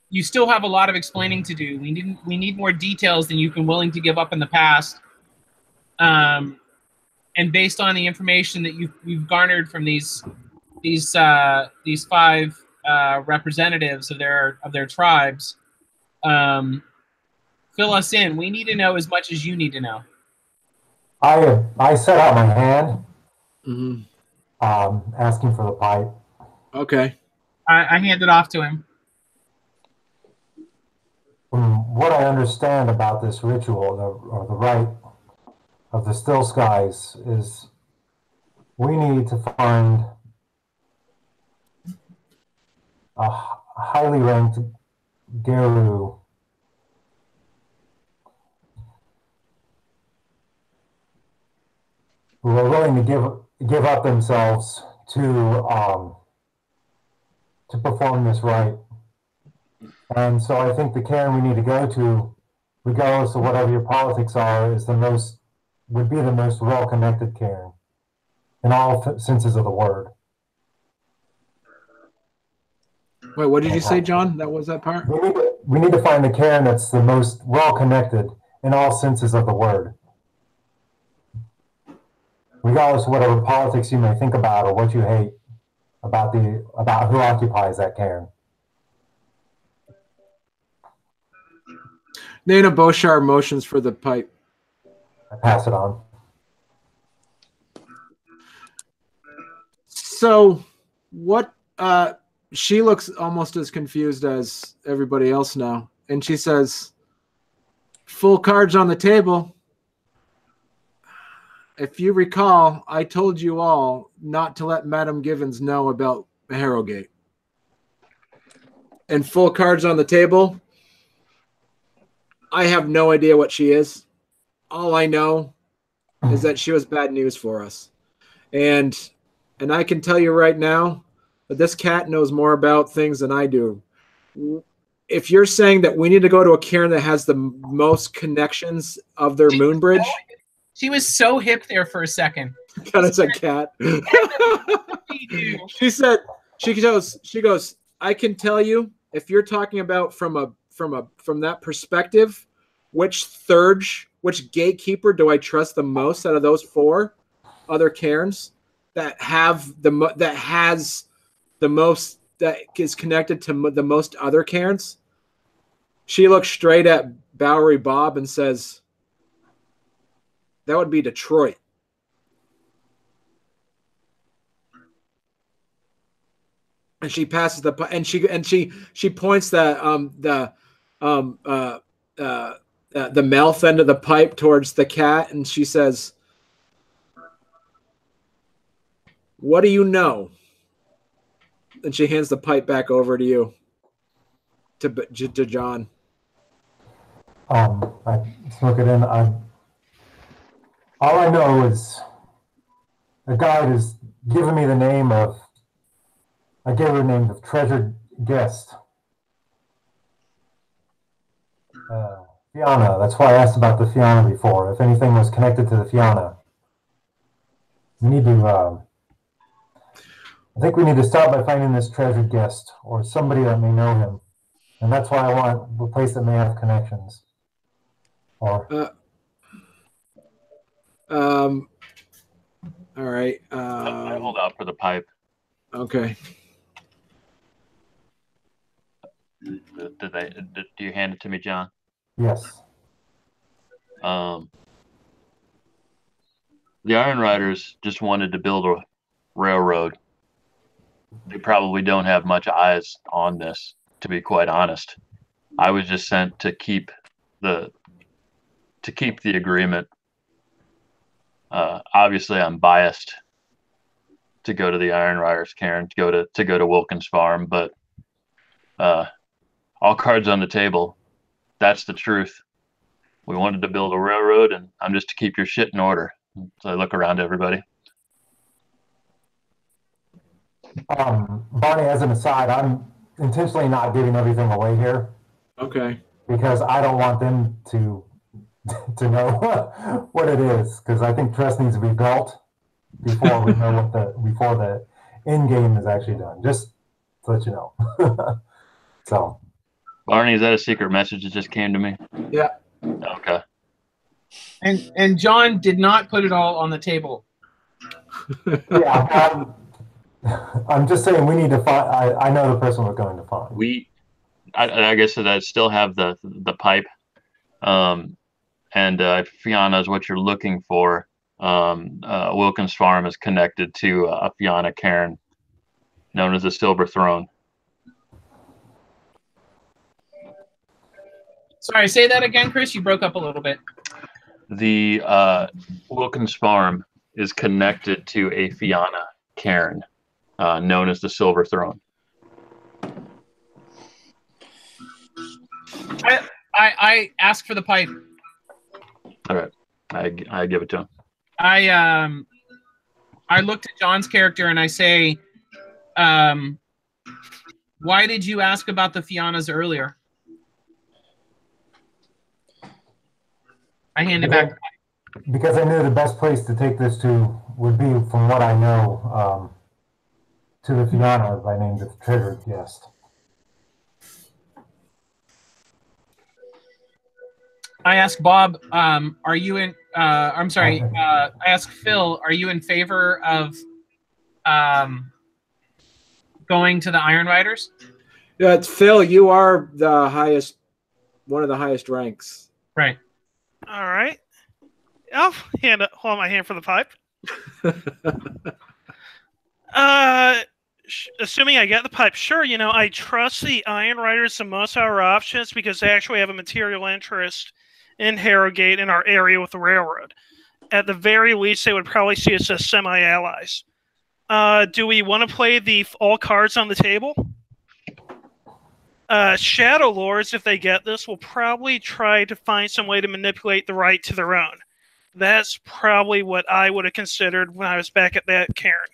"You still have a lot of explaining to do. We need more details than you've been willing to give up in the past. And based on the information that you've garnered from these 5 representatives of their tribes, fill us in. We need to know as much as you need to know." I set out my hand, Mm-hmm. asking for the pipe. Okay. I hand it off to him. From what I understand about this ritual, or the rite of the Still Skies, is we need to find a highly ranked Geru who are willing to give up themselves to perform this rite. And so I think the cairn we need to go to, regardless of whatever your politics are, would be the most well-connected cairn in all senses of the word. Wait, what did you say, John? That was that part? We need to find the cairn that's the most well-connected in all senses of the word. Regardless of whatever politics you may think about or what you hate about who occupies that cairn. Nana Beauchard motions for the pipe. I pass it on. So, what? She looks almost as confused as everybody else now, and she says, "Full cards on the table. If you recall, I told you all not to let Madam Givens know about Harrowgate. And full cards on the table. I have no idea what she is. All I know is that she was bad news for us. And I can tell you right now that this cat knows more about things than I do. If you're saying that we need to go to a cairn that has the most connections of their moon bridge..." She was so hip there for a second. Kind of a cat. She goes, "I can tell you, if you're talking about from that perspective, which gatekeeper do I trust the most out of those 4 other cairns that is connected to the most other cairns?" She looks straight at Bowery Bob and says, "That would be Detroit." And she passes she points the mouth end of the pipe towards the cat, and she says, "What do you know?" And she hands the pipe back over to you, to John. I smoke it in. All I know is the guide has given me the name of. I gave her the name of Treasured Guest. Fianna. That's why I asked about the Fianna before, if anything was connected to the Fianna. We need to. I think we need to start by finding this treasured guest or somebody that may know him, and that's why I want a place that may have connections. Or all right. I hold out for the pipe. Okay. Do you hand it to me, John? yes. The Iron Riders just wanted to build a railroad. They probably don't have much eyes on this, to be quite honest. I was just sent to keep the agreement. Obviously, I'm biased to go to the Iron Riders, caern, to go to Wilkins Farm, but all cards on the table. That's the truth. We wanted to build a railroad, and I'm just to keep your shit in order. So I look around to everybody. Barney, as an aside, I'm intentionally not giving everything away here. Okay. Because I don't want them to know what it is. Because I think trust needs to be built before we know before the end game is actually done. Just to let you know. So. Barney, is that a secret message that just came to me? Yeah. Okay. And John did not put it all on the table. Yeah. I'm just saying we need to find. I know the person we're going to find. I guess that I still have the pipe, and if Fianna is what you're looking for, Wilkins Farm is connected to a Fianna caern, known as the Silver Throne. Sorry, say that again, Chris. You broke up a little bit. The Wilkins Farm is connected to a Fianna caern, known as the Silver Throne. I ask for the pipe. All right, I give it to him. I looked at John's character and I say, why did you ask about the Fiannas earlier? I hand it back. Because I knew the best place to take this to would be, from what I know, to the Fianna, as I named the treasured guest. I asked Bob, are you in, I'm sorry, I asked Phil, are you in favor of going to the Iron Riders? Yeah, it's Phil. You are the highest, one of the highest ranks. Right. All right. I'll hold my hand for the pipe. Assuming I get the pipe, sure. You know, I trust the Iron Riders the most of our options because they actually have a material interest in Harrowgate in our area with the railroad. At the very least, they would probably see us as semi-allies. Do we want to play the all cards on the table? Shadow Lords, if they get this, will probably try to find some way to manipulate the right to their own. That's probably what I would have considered when I was back at that caern.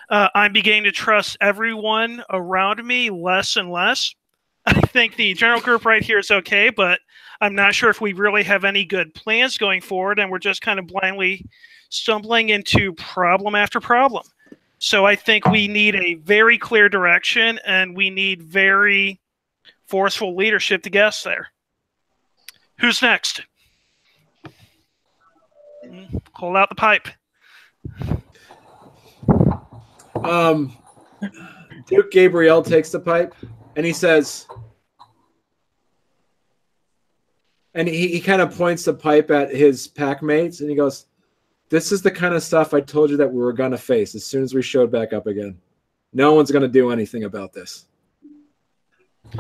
I'm beginning to trust everyone around me less and less. I think the general group right here is okay, but I'm not sure if we really have any good plans going forward, and we're just kind of blindly stumbling into problem after problem. So I think we need a very clear direction, and we need very forceful leadership to get us there. Who's next? Hold out the pipe. Duke Gabriel takes the pipe, and he says, and he kind of points the pipe at his pack mates, and he goes, "This is the kind of stuff I told you that we were going to face as soon as we showed back up again. No one's going to do anything about this."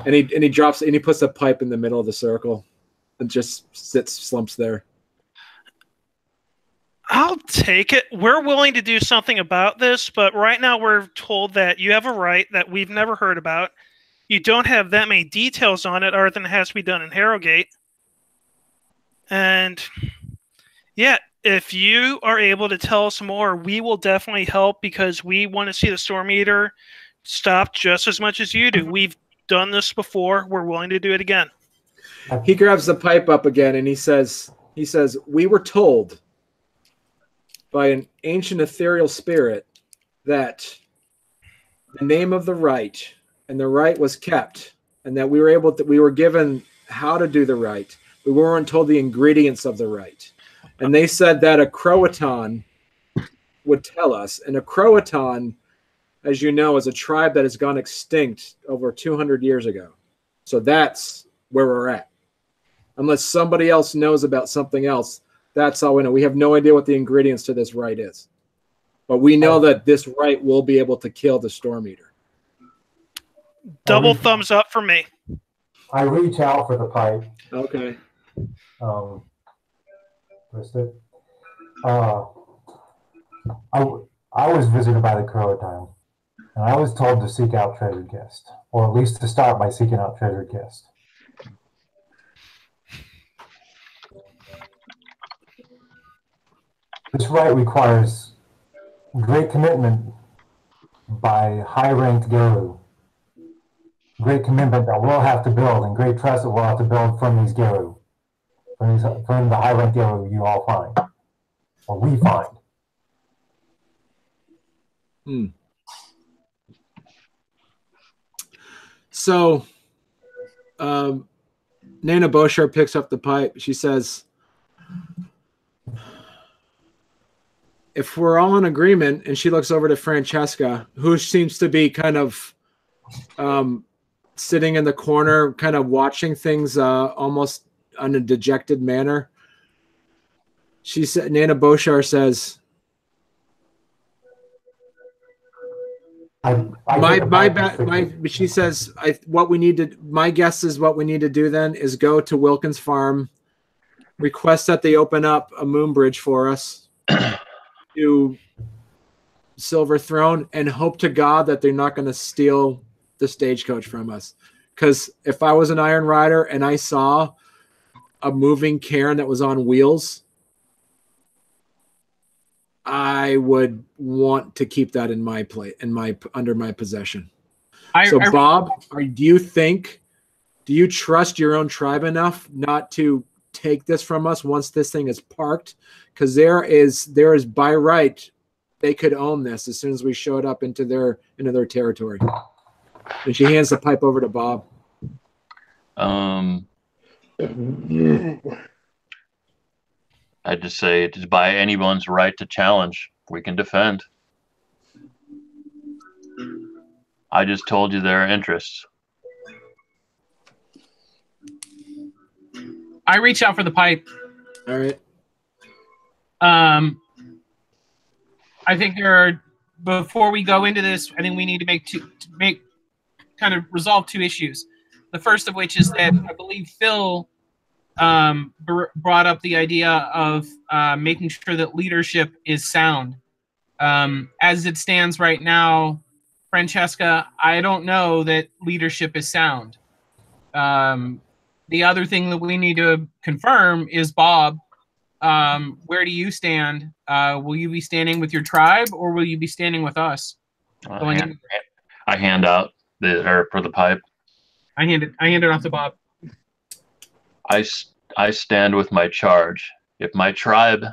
And he drops, and he puts the pipe in the middle of the circle and just slumps there. I'll take it. We're willing to do something about this, but right now we're told that you have a right that we've never heard about. You don't have that many details on it other than it has to be done in Harrowgate. And yeah, if you are able to tell us more, we will definitely help because we want to see the Storm Eater stop just as much as you do. We've done this before. We're willing to do it again. He grabs the pipe up again and he says, "We were told by an ancient ethereal spirit that the name of the rite and the rite was kept, and that we were given how to do the rite. We weren't told the ingredients of the rite. And they said that a Croatan would tell us. And a Croatan, as you know, is a tribe that has gone extinct over 200 years ago. So that's where we're at. Unless somebody else knows about something else, that's all we know. We have no idea what the ingredients to this rite is. But we know that this rite will be able to kill the Storm Eater. Double thumbs up for me. I reach out for the pipe. Okay. Twist it. I was visited by the Croatan, and I was told to seek out treasured guest, or at least to start by seeking out treasured guest. This rite requires great commitment by high-ranked Geru. Great commitment that we'll have to build, and great trust that we'll have to build from these Geru, from the high-ranked Geru you all find, or we find. So, Nana Boshar picks up the pipe. She says, if we're all in agreement, and she looks over to Francesca, who seems to be kind of sitting in the corner, kind of watching things almost in a dejected manner. She said, Nana Boshar says, she says, my guess is what we need to do then is go to Wilkins Farm, request that they open up a moon bridge for us to Silver Throne, and hope to God that they're not going to steal the stagecoach from us. Because if I was an Iron Rider and I saw a moving cairn that was on wheels, I would want to keep that in my plate, under my possession. Bob, do you trust your own tribe enough not to take this from us once this thing is parked? Because there is by right, they could own this as soon as we showed up into their territory. And she hands the pipe over to Bob. I just say it is by anyone's right to challenge. We can defend. I just told you their interests. I reach out for the pipe. All right. I think before we go into this, I think we need to resolve two issues. The first of which is that I believe Phil brought up the idea of making sure that leadership is sound. As it stands right now, Francesca, I don't know that leadership is sound. The other thing that we need to confirm is, Bob, where do you stand? Will you be standing with your tribe, or will you be standing with us? I hand out for the pipe. I hand it off to Bob. I stand with my charge. If my tribe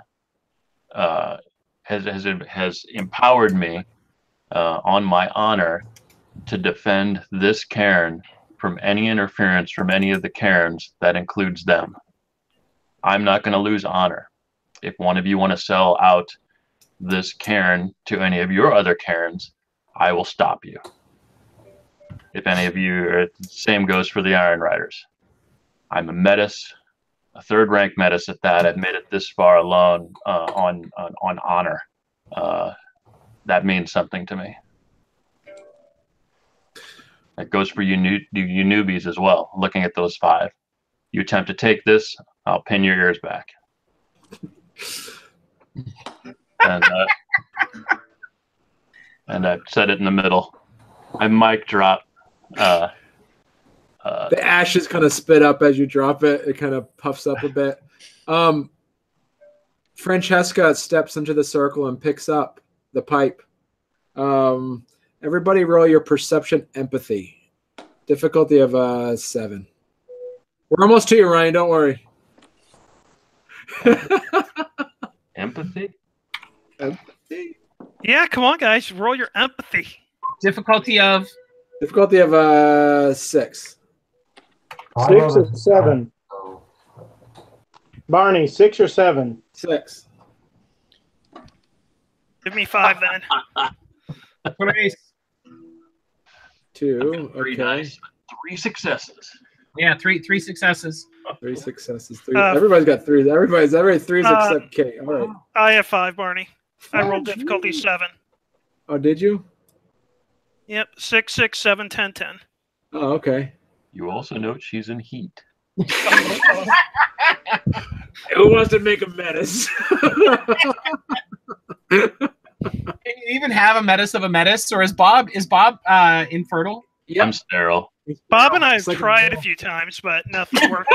has empowered me on my honor to defend this cairn from any interference from any of the cairns, that includes them. I'm not going to lose honor. If one of you want to sell out this cairn to any of your other cairns, I will stop you. If any of you, same goes for the Iron Riders. I'm a Metis, a third-rank Metis at that. I've made it this far alone on honor. That means something to me. That goes for you newbies as well, looking at those 5. You attempt to take this, I'll pin your ears back. And I've said it in the middle. I mic drop. The ashes kind of spit up as you drop it. It kind of puffs up a bit. Francesca steps into the circle and picks up the pipe. Everybody roll your perception empathy. Difficulty of 7. We're almost to you, Ryan. Don't worry. Empathy? Empathy. Yeah, come on, guys. Roll your empathy. Difficulty of 6. 6 or 7. Barney, 6 or 7. 6. Give me 5 then. 2. Very Okay. nice. 3 successes. yeah, three successes. 3 successes. 3. Everybody's got 3s. Everybody 3s except Kate. All right. I have 5, Barney. I rolled difficulty 7. Oh, did you? Yep, 6, 6, 7, 10, 10. Oh, okay. You also note she's in heat. Who wants to make a menace? Can you even have a menace of a menace, or is Bob infertile? I'm sterile. Bob and I have Like a tried a male. few times, but nothing worked.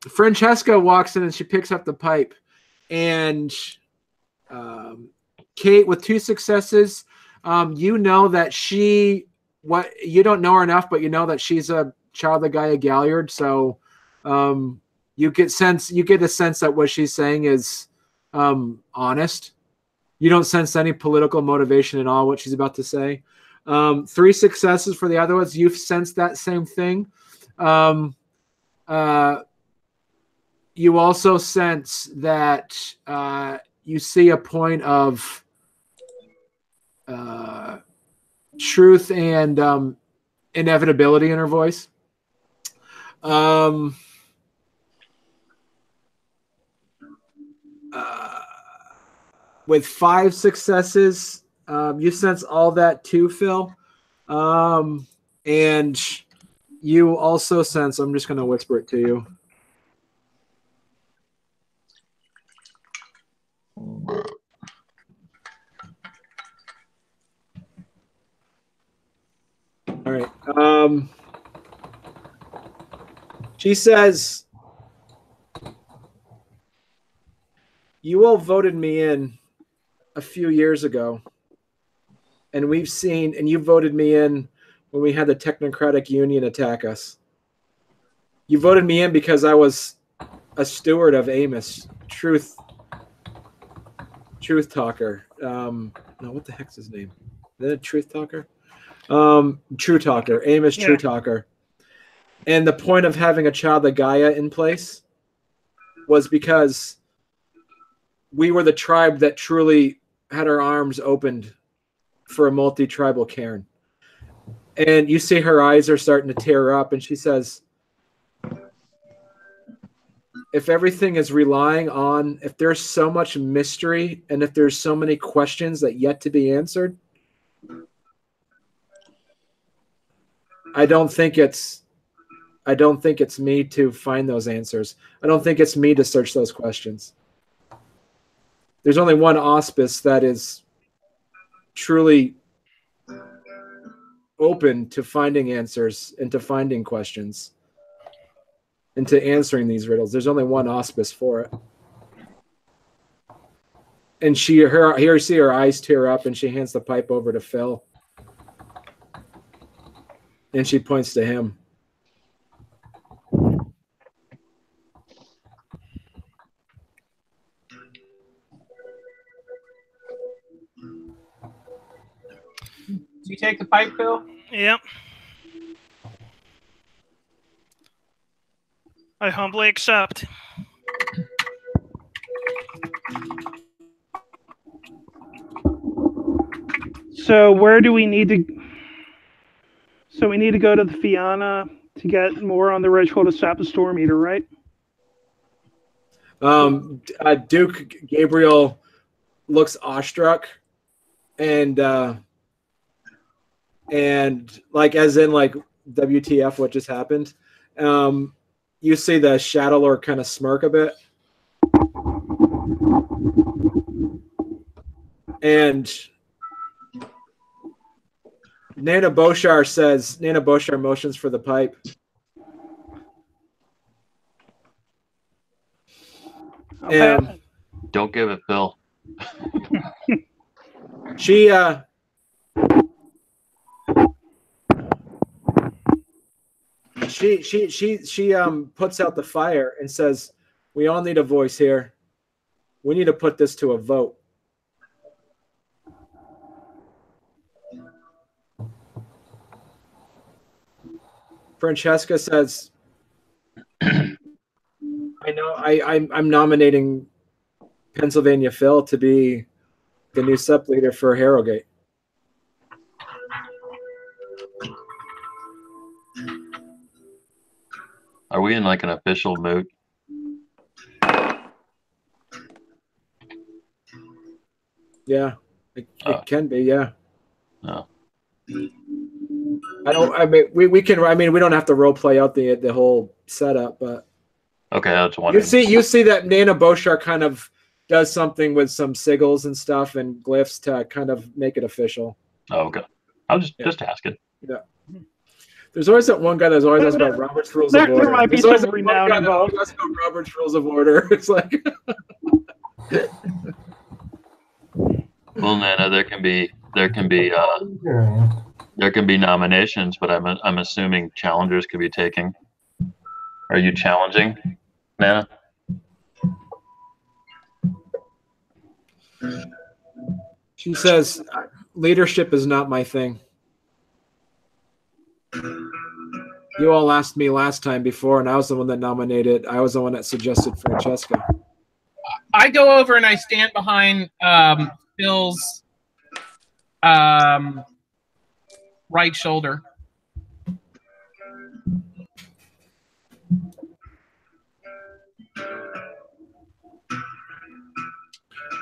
Francesca walks in and she picks up the pipe, and Kate with 2 successes. You know that you don't know her enough, but you know that she's a child of the Gaia Galliard. So you get a sense that what she's saying is honest. You don't sense any political motivation at all what she's about to say. 3 successes for the other ones. You've sensed that same thing. You also sense that you see a point of truth and inevitability in her voice. With 5 successes, you sense all that too, Phil. And you also sense, I'm just going to whisper it to you. All right. She says, you all voted me in a few years ago, and you voted me in when we had the Technocratic Union attack us. You voted me in because I was a steward of Amos, truth talker. No, what the heck's his name? Is that a truth talker? True talker. Amos, Yeah. true talker. And the point of having a child of Gaia in place was because we were the tribe that truly had our arms opened for a multi-tribal caern. And you see her eyes are starting to tear up, and she says, if everything is relying on, if there's so much mystery and if there's so many questions that yet to be answered, I don't think it's me to find those answers. I don't think it's me to search those questions. There's only one auspice that is truly open to finding answers and to finding questions and to answering these riddles. There's only one auspice for it. And see her eyes tear up, and she hands the pipe over to Phil. And she points to him. Do you take the pipe, Phil? Yep. I humbly accept. So where do we need to? So we need to go to the Fianna to get more on the ritual to stop the storm eater, right? Duke Gabriel looks awestruck, and like as in like WTF, what just happened? You see the Shadow Lord kind of smirk a bit, and Nana Boshar motions for the pipe. And Don't give it, Phil. she puts out the fire and says, "We all need a voice here. We need to put this to a vote. Francesca says, I know I'm nominating Pennsylvania Phil to be the new SEP leader for Harrowgate. Are we in like an official moot? Yeah, it can be. Yeah. No. I mean, we can. I mean, we don't have to role play out the whole setup, but Okay, that's one. you see that Nana Boshar kind of does something with some sigils and stuff and glyphs to kind of make it official. Oh, okay. I was just asking. Yeah. There's always that one guy that's always asks about Robert's Rules of Order. There might be There's always some that one renown guy that involved. always asks about Robert's Rules of Order. It's like. Well, Nana, there can be nominations, but I'm assuming challengers could be taking. Are you challenging, Nana? She says, leadership is not my thing. You all asked me last time before, and I was the one that nominated. I was the one that suggested Francesca. I go over and I stand behind Phil's right shoulder.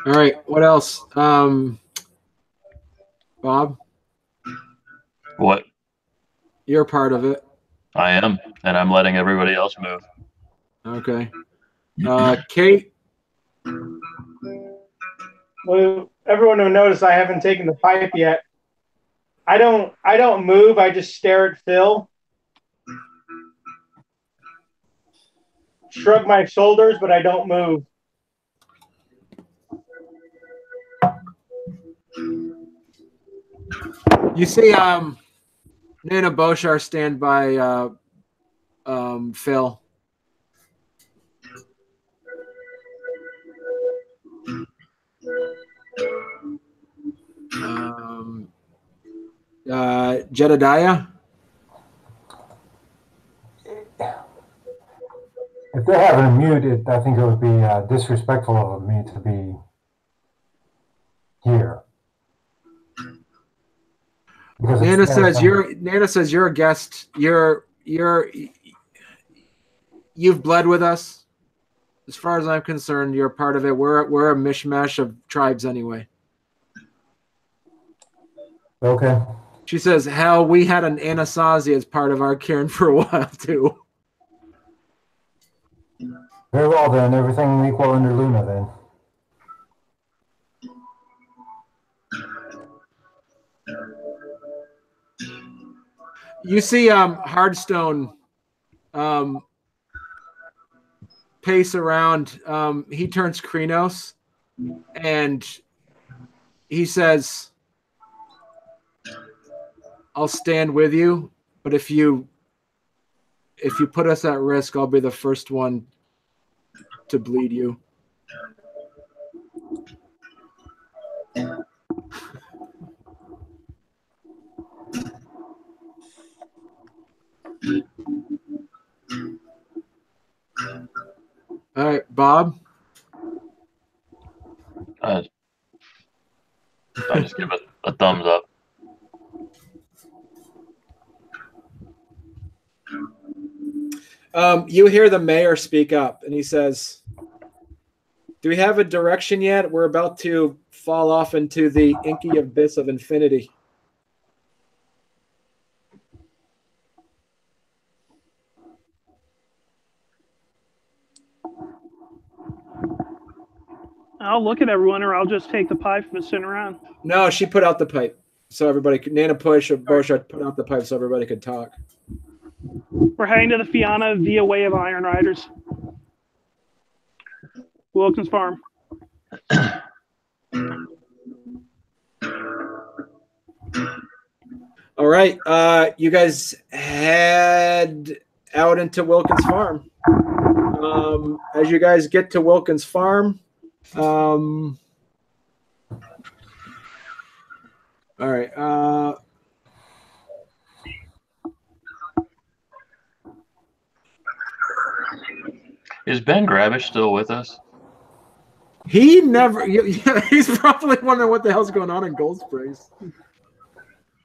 All right, what else? Bob? What? You're part of it. I am, and I'm letting everybody else move. Okay. Kate? Well, everyone will notice I haven't taken the pipe yet. I don't move. I just stare at Phil. Shrug my shoulders, but I don't move. You see Nana Boshar stand by Phil. Jedediah? If they're having a mute, I think it would be disrespectful of me to be here. Because Nana says you're a guest. You've bled with us. As far as I'm concerned, you're a part of it. We're a mishmash of tribes anyway. Okay. She says, hell, we had an Anasazi as part of our caern for a while too. Very well then. Everything equal under Luna then. You see Hardstone pace around. He turns Krenos and he says, I'll stand with you, but if you put us at risk, I'll be the first one to bleed you. All right, Bob. I just give it a thumbs up. You hear the mayor speak up, and he says, do we have a direction yet? We're about to fall off into the inky abyss of infinity. I'll look at everyone, or I'll just take the pipe and sit around. No, she put out the pipe. So everybody could, Nana push or Boshart put out the pipe so everybody could talk. We're heading to the Fianna via way of Iron Riders. Wilkins Farm. All right. You guys head out into Wilkins Farm. As you guys get to Wilkins Farm, All right. Is Ben Gravish still with us? He never. Yeah, he's probably wondering what the hell's going on in Gold Springs.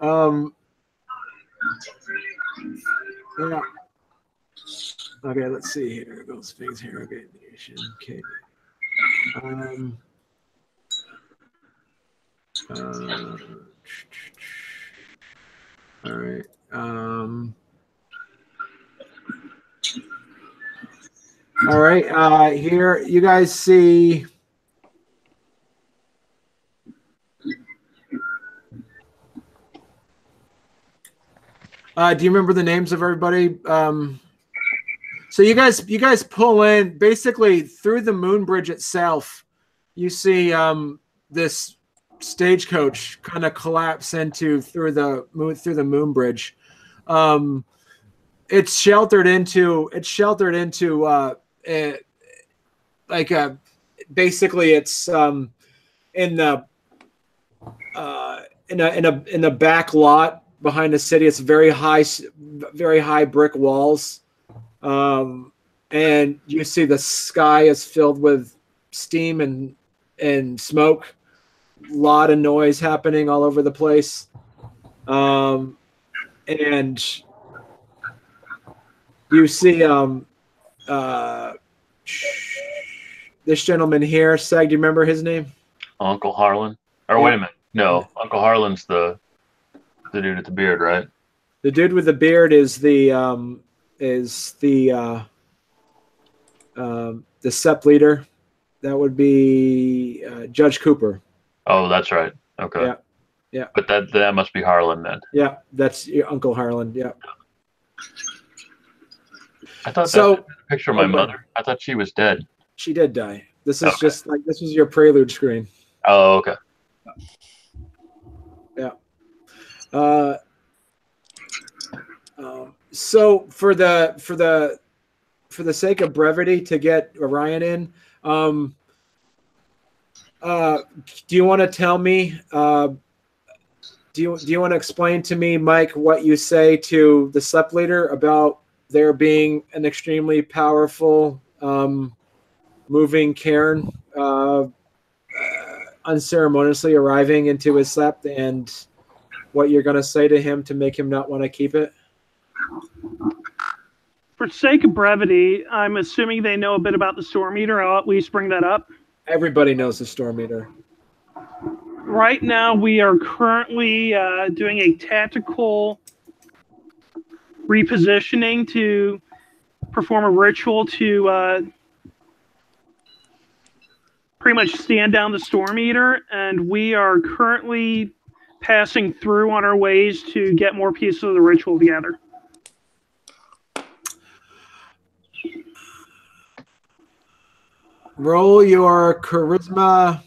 Yeah. Okay, let's see here. Gold Springs, Harrowgate Nation. Okay. All right. All right. Here, you guys see. Do you remember the names of everybody? So you guys pull in basically through the moon bridge itself. You see this stagecoach kind of collapse into through the moon bridge. It's sheltered into basically it's in the back lot behind the city. It's very high brick walls. And you see the sky is filled with steam and smoke. A lot of noise happening all over the place. And you see this gentleman here. Sag, do you remember his name? Uncle Harlan? Or wait a minute. No, Uncle Harlan's the dude with the beard, right? The dude with the beard is the SEP leader. That would be Judge Cooper. Oh, that's right. Okay. Yeah. Yeah. But that must be Harlan then. Yeah, that's your Uncle Harlan. Yeah. I thought so, that was a picture of my mother. I thought she was dead. She did die. This is just like this was your prelude screen. Oh, okay. Yeah. So for the sake of brevity, to get Orion in, do you want to tell me? Do you want to explain to me, Mike, what you say to the SEP leader about there being an extremely powerful moving caern unceremoniously arriving into his SEP, and what you're going to say to him to make him not want to keep it? For sake of brevity, I'm assuming they know a bit about the storm meter. I'll at least bring that up. Everybody knows the storm meter. Right now, we are currently doing a tactical repositioning to perform a ritual to pretty much stand down the storm meter, and we are currently passing through on our ways to get more pieces of the ritual together. Roll your charisma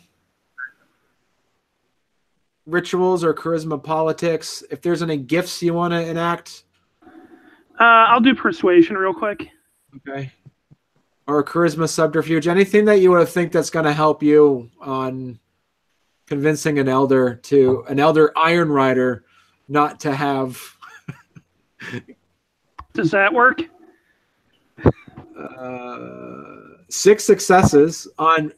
rituals or charisma politics. If there's any gifts you want to enact. I'll do persuasion real quick. Okay. Or charisma subterfuge. Anything that you would think that's going to help you on convincing an elder Iron Rider not to have. Does that work? 6 successes on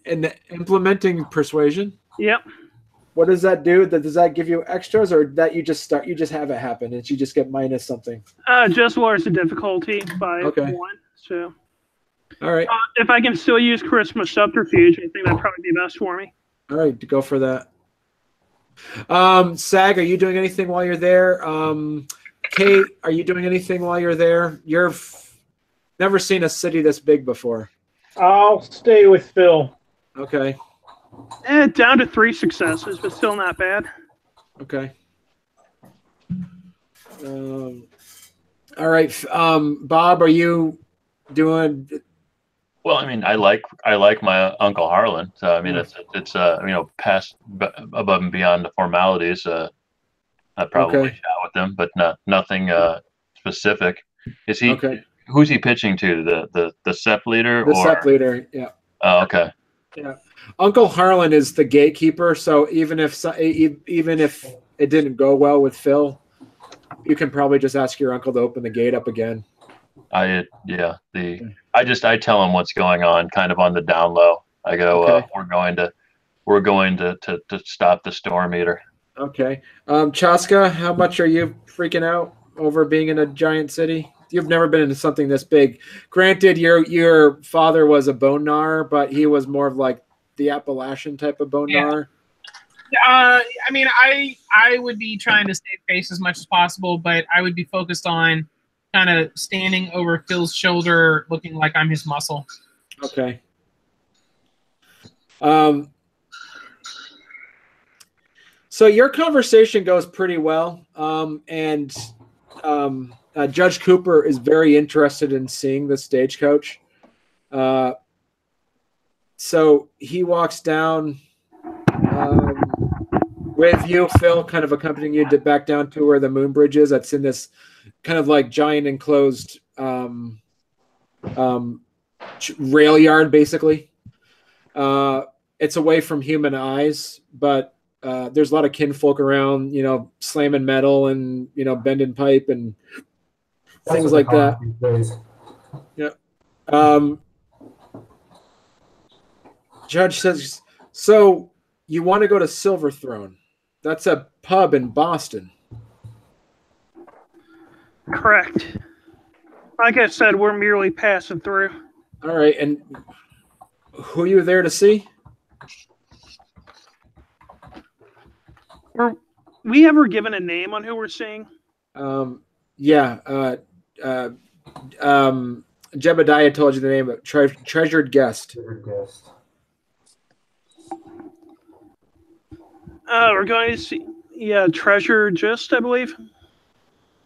implementing persuasion. Yep. What does that do? Does that give you extras, or that you just have it happen and you just get minus something? Just lowers the difficulty by 1. So. All right. If I can still use charisma subterfuge, I think that'd probably be best for me. All right, go for that. Sag, are you doing anything while you're there? Kate, are you doing anything while you're there? You've never seen a city this big before. I'll stay with Phil. Okay. Down to 3 successes, but still not bad. Okay. All right. Bob, are you doing? Well, I mean, I like my Uncle Harlan. So I mean, it's past above and beyond the formalities. I'd probably chat with him, but nothing specific. Is he? Okay. Who's he pitching to? The SEP leader? The SEP leader. Yeah. Oh, okay. Yeah, Uncle Harlan is the gatekeeper. So even if it didn't go well with Phil, you can probably just ask your uncle to open the gate up again. I tell him what's going on, kind of on the down low. I go, Okay. we're going to stop the storm eater. Okay. Chaska, how much are you freaking out over being in a giant city? You've never been into something this big. Granted, your father was a bone gnawer, but he was more of like the Appalachian type of bone gnawer. I mean, I would be trying to save face as much as possible, but I would be focused on kind of standing over Phil's shoulder, looking like I'm his muscle. Okay. So your conversation goes pretty well, and Judge Cooper is very interested in seeing the stagecoach. So he walks down with you, Phil, kind of accompanying you back down to where the moon bridge is. That's in this kind of like giant enclosed rail yard, basically. It's away from human eyes, but there's a lot of kinfolk around, slamming metal and, bending pipe and things like that. Yeah. Judge says, so you want to go to Silver Throne? That's a pub in Boston. Correct. Like I said, we're merely passing through. All right, and who are you there to see? Were we ever given a name on who we're seeing? Yeah. Jebediah told you the name of treasured guest. Treasured guest. We're going to see, Treasure Gist, I believe.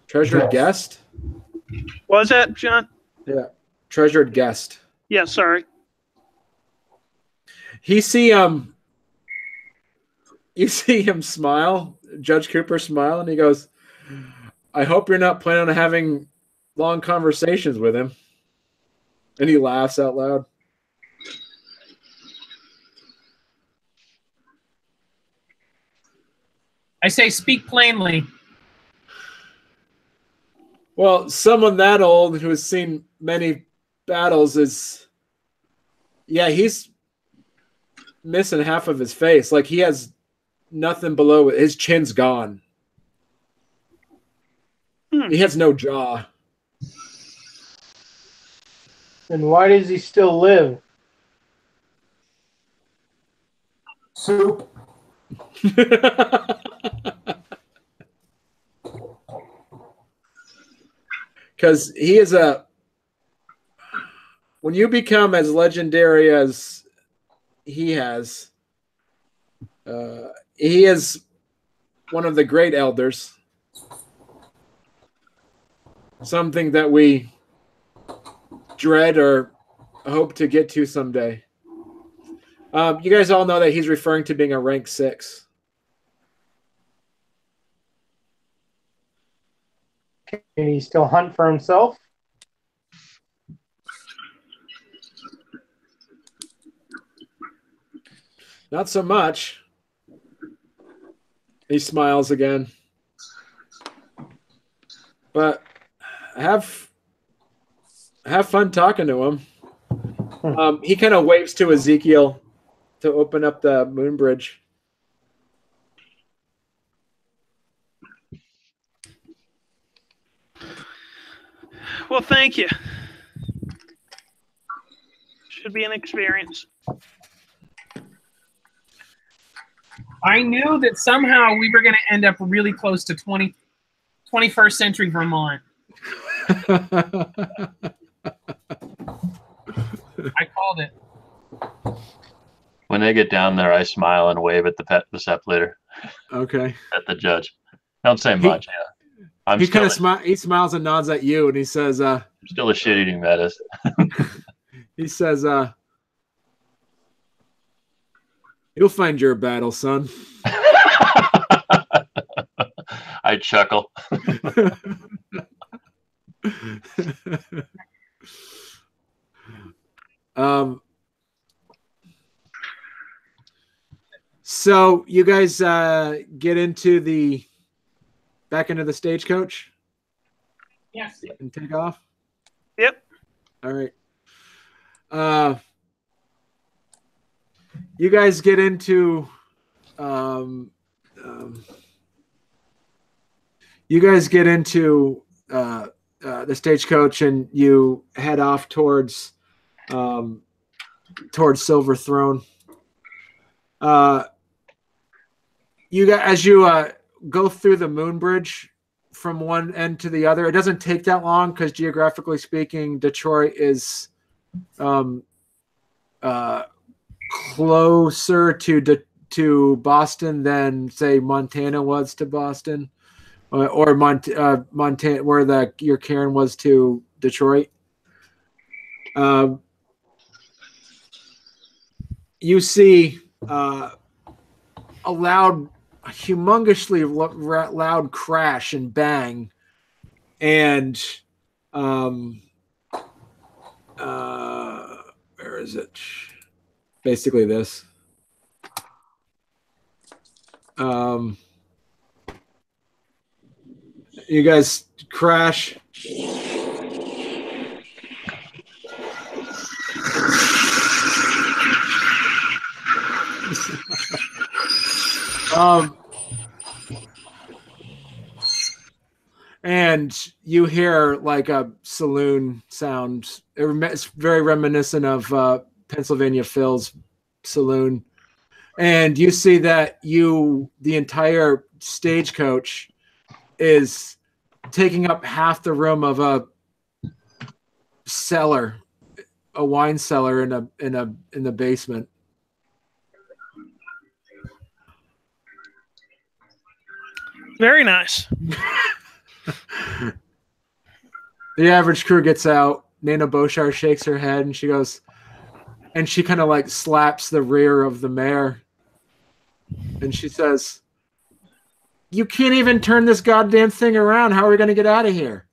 Treasured guest? What was that, John? Yeah, treasured guest. Yeah, sorry. You see him smile, Judge Cooper smile, and he goes, I hope you're not planning on having long conversations with him. And he laughs out loud. I say, speak plainly. Well, someone that old who has seen many battles he's missing half of his face. Like he has nothing below it. His chin's gone. He has no jaw. Then why does he still live? Soup. Because he is when you become as legendary as he has, he is one of the great elders. Something that we dread or hope to get to someday. You guys all know that he's referring to being a rank 6. Can he still hunt for himself? Not so much. He smiles again. But have fun talking to him. He kind of waves to Ezekiel to open up the moon bridge. Well, thank you. Should be an experience. I knew that somehow we were going to end up really close to 21st century Vermont. I called it. When they get down there, I smile and wave at the Sept leader. Okay. At the judge. Don't say much. He kind of he smiles and nods at you, and he says, I'm still a shit-eating menace. He says, you'll find your battle, son. I chuckle. So you guys get back into the stagecoach? Yes. And take off? Yep. All right. You guys get into the stagecoach and you head off towards Silver Throne. You guys, as you go through the moon bridge from one end to the other, it doesn't take that long because geographically speaking, Detroit is closer to Boston than say Montana was to Boston, or Montana where your caern was to Detroit. You see a humongously loud crash and bang, and where is it? Basically this. You guys crash. And you hear like a saloon sound. It's very reminiscent of Pennsylvania Phil's saloon. And you see that the entire stagecoach is taking up half the room of a cellar, a wine cellar in the basement. Very nice. The average crew gets out. Nana Boshar shakes her head and she goes, and she kind of like slaps the rear of the mare. And she says, "You can't even turn this goddamn thing around. How are we going to get out of here?"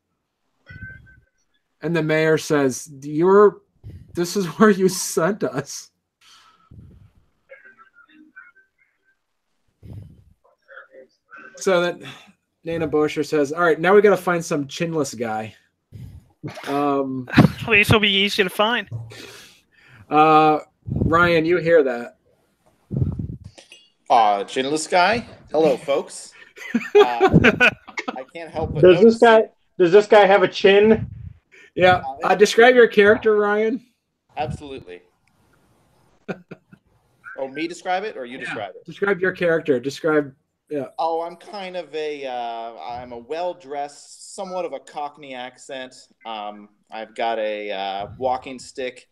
And the mayor says, "This is where you sent us." So that Nana Bosher says, "All right, now we got to find some chinless guy." At least it'll be easy to find. Ryan, you hear that? Chinless guy. Hello, folks. I can't help but Does this guy have a chin? Yeah. Describe your character, Ryan. Absolutely. Oh, me describe it or you describe it? Describe your character. Yeah. Oh, I'm kind of I'm a well-dressed, somewhat of a Cockney accent. I've got a walking stick,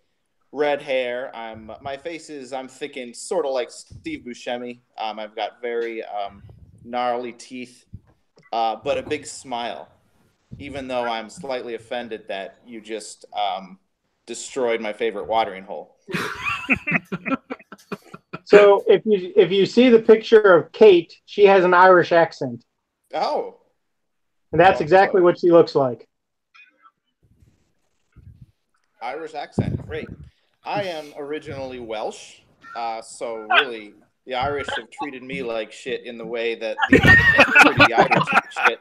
red hair. My face is, I'm thinking sort of like Steve Buscemi. I've got very gnarly teeth, but a big smile, even though I'm slightly offended that you just destroyed my favorite watering hole. So if you see the picture of Kate, she has an Irish accent. Oh. And that's exactly what she looks like. Irish accent, great. I am originally Welsh, so really the Irish have treated me like shit in the way that the Irish like shit.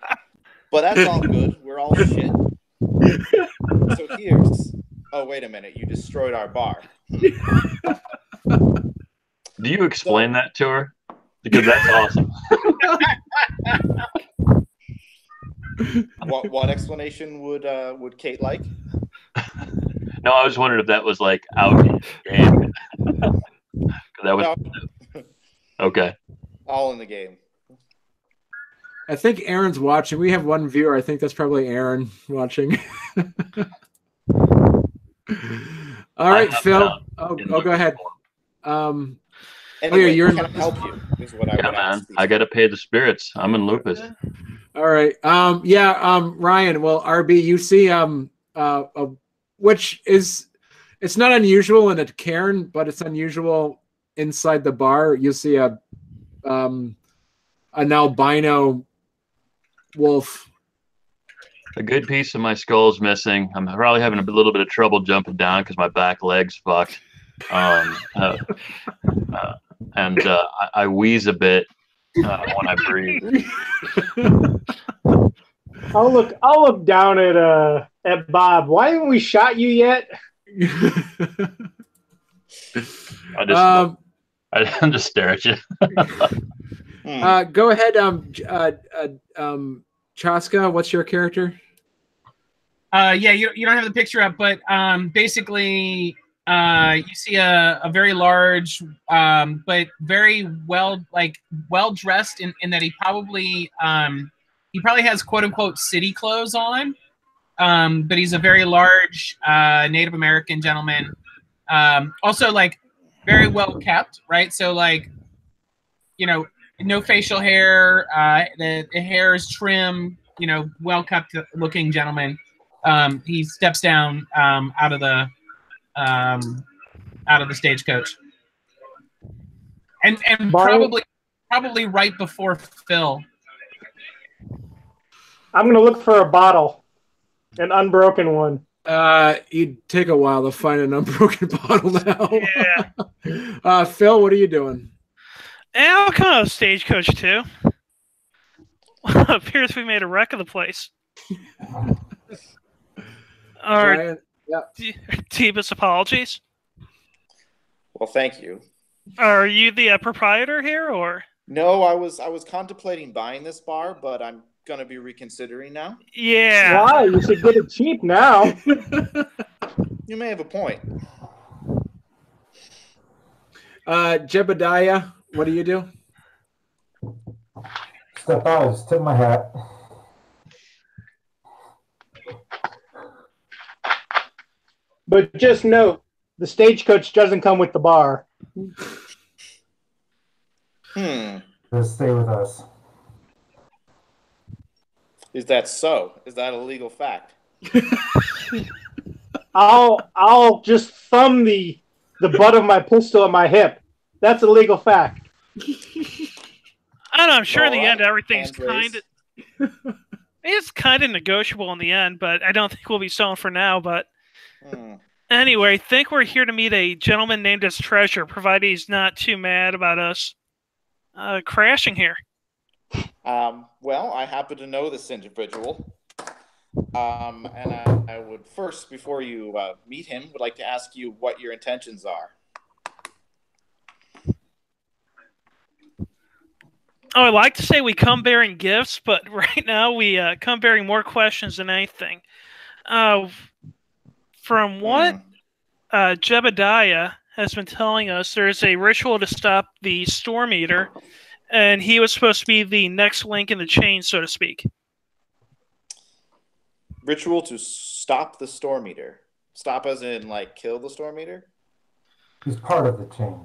But that's all good. We're all shit. So here's... Oh, wait a minute. You destroyed our bar. Do you explain that to her? Because that's awesome. What explanation would Kate like? No, I was wondering if that was like out in the game. That was No. Okay. All in the game. I think Aaron's watching. We have one viewer. I think that's probably Aaron watching. All right, Phil. Go ahead. Anyway, you're can I help you? Is what I would ask. I got to pay the spirits. I'm in lupus. All right. Ryan. Well, RB, you see, which is, it's not unusual in a cairn, but it's unusual inside the bar. You see an albino wolf. A good piece of my skull's missing. I'm probably having a little bit of trouble jumping down because my back leg's fucked. and I wheeze a bit when I breathe. I'll look down at Bob. Why haven't we shot you yet? I just stare at you. Go ahead, Chaska. What's your character? Yeah, you don't have the picture up, but basically, you see a very large, but very well dressed in that he probably has quote unquote city clothes on, but he's a very large Native American gentleman. Also, like very well kept, right? So like, no facial hair. The hair is trim. Well kept looking gentleman. He steps down out of the stagecoach, and probably right before Phil. I'm gonna look for a bottle, an unbroken one. You'd take a while to find an unbroken bottle now. Yeah. Phil, what are you doing? And I'll come out of stagecoach too. Appears we made a wreck of the place. All right. Deepest apologies. Well, thank you. Are you the proprietor here, or? No, I was contemplating buying this bar, but I'm gonna be reconsidering now. Yeah. Why? You should get it cheap now. You may have a point. Jebediah, what do you do? Step out, just tip my hat. But just note, the stagecoach doesn't come with the bar. Just stay with us. Is that so? Is that a legal fact? I'll just thumb the butt of my pistol at my hip. That's a legal fact. I don't know, I'm sure in the All end right, everything's hands it's kind of negotiable in the end, but I don't think we'll be selling for now. But anyway, I think we're here to meet a gentleman named as Treasure, provided he's not too mad about us crashing here. Well, I happen to know this individual. And I would first, before you meet him, would like to ask you what your intentions are. Oh, I'd like to say we come bearing gifts, but right now we come bearing more questions than anything. From what Jebediah has been telling us, there's a ritual to stop the storm eater, and he was supposed to be the next link in the chain, so to speak. Ritual to stop the storm eater. Stop as in, like, kill the storm eater? He's part of the chain.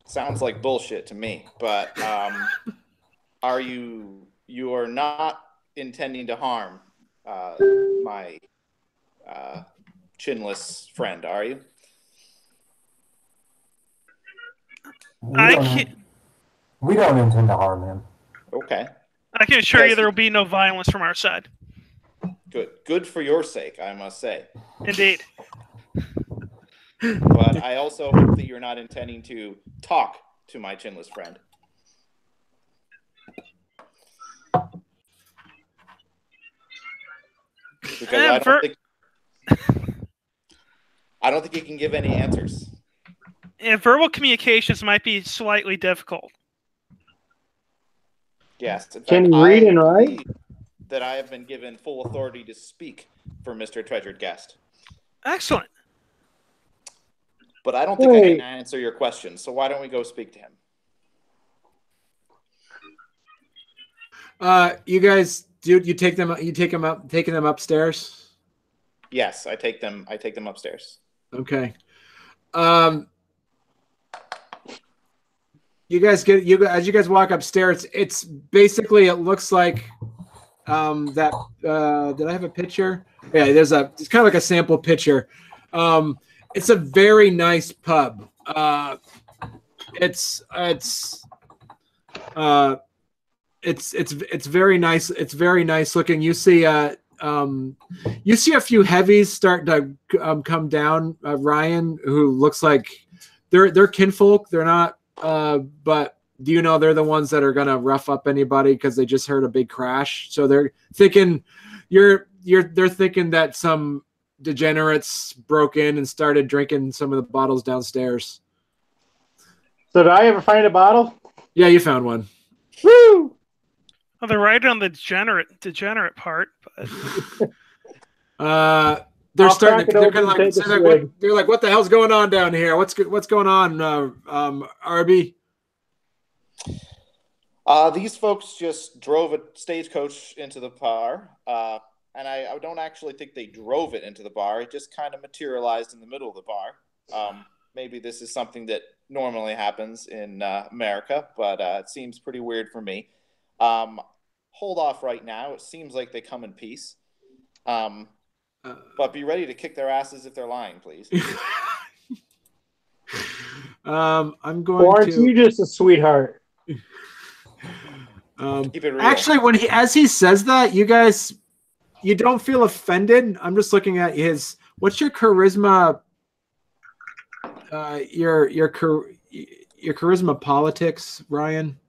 Sounds like bullshit to me, but you are not intending to harm my chinless friend, are you? We don't intend to harm him. Okay. I can assure you there will be no violence from our side. Good. Good for your sake, I must say. Indeed. But I also hope that you're not intending to talk to my chinless friend. Because I don't think he can give any answers. And verbal communications might be slightly difficult. Yes. In fact, Can you read and write? That I have been given full authority to speak for Mr. Treasured Guest. Excellent. But I don't think I can answer your question, so why don't we go speak to him? You guys, you take them taking them upstairs? Yes, I take them upstairs. Okay. As you guys walk upstairs, it's basically, it looks like that did I have a picture? Yeah, it's kind of like a sample picture. It's a very nice pub. It's very nice. It's very nice looking. You see you see a few heavies start to come down. Ryan, who looks like they're kinfolk. They're not, but do you know they're the ones that are gonna rough up anybody because they just heard a big crash? So they're thinking they're thinking that some degenerates broke in and started drinking some of the bottles downstairs. So did I ever find a bottle? Yeah, you found one. Woo! Well, they're right on the degenerate part. But they're starting. They're kind of like they're like, what the hell's going on down here? What's going on, Arby? These folks just drove a stagecoach into the bar, and I don't actually think they drove it into the bar. It just kind of materialized in the middle of the bar. Maybe this is something that normally happens in America, but it seems pretty weird for me. Hold off right now. It seems like they come in peace. But be ready to kick their asses if they're lying, please. I'm going or aren't you just a sweetheart? Keep it real. Actually, as he says that, you guys, you don't feel offended. I'm just looking at what's your charisma? Your charisma politics, Ryan.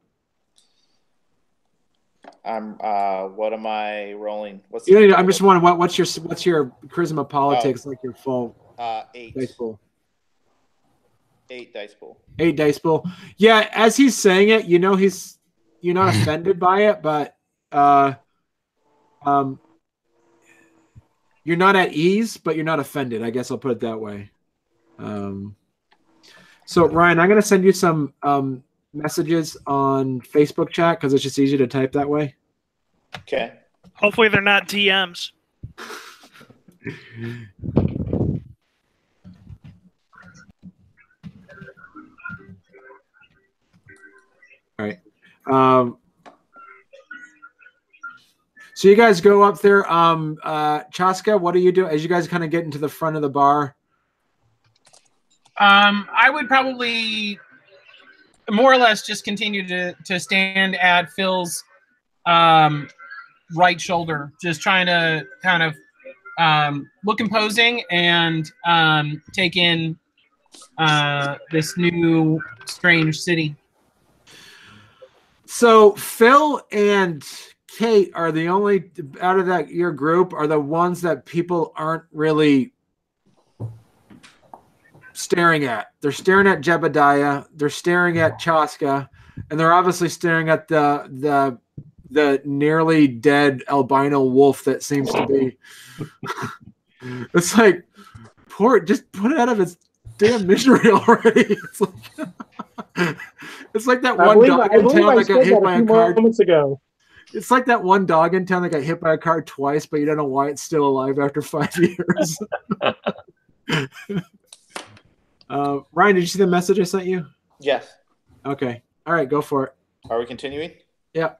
What am I rolling? I'm just wondering what's your charisma politics like your full 8 dice pool. 8 dice pool. 8 dice pool. Yeah, as he's saying it, you're not offended by it, but you're not at ease, but you're not offended. I guess I'll put it that way. So Ryan, I'm going to send you some messages on Facebook chat because it's just easier to type that way. Okay. Hopefully they're not DMs. All right. So you guys go up there. Chaska, what do you do as you guys kind of get into the front of the bar? I would probably more or less just continue to stand at Phil's right shoulder, just trying to kind of look imposing and take in this new strange city. So Phil and Kate are the only out of your group are the ones that people aren't really staring at. They're staring at Jebediah, they're staring at Chaska, and they're obviously staring at the nearly dead albino wolf that seems to be. It's like, just put it out of its damn misery already. It's like that one dog in town that got hit by a car. Ago. It's like that one dog in town that got hit by a car twice, but you don't know why it's still alive after 5 years. Ryan, did you see the message I sent you? Yes. Okay. All right, go for it. Are we continuing? Yeah.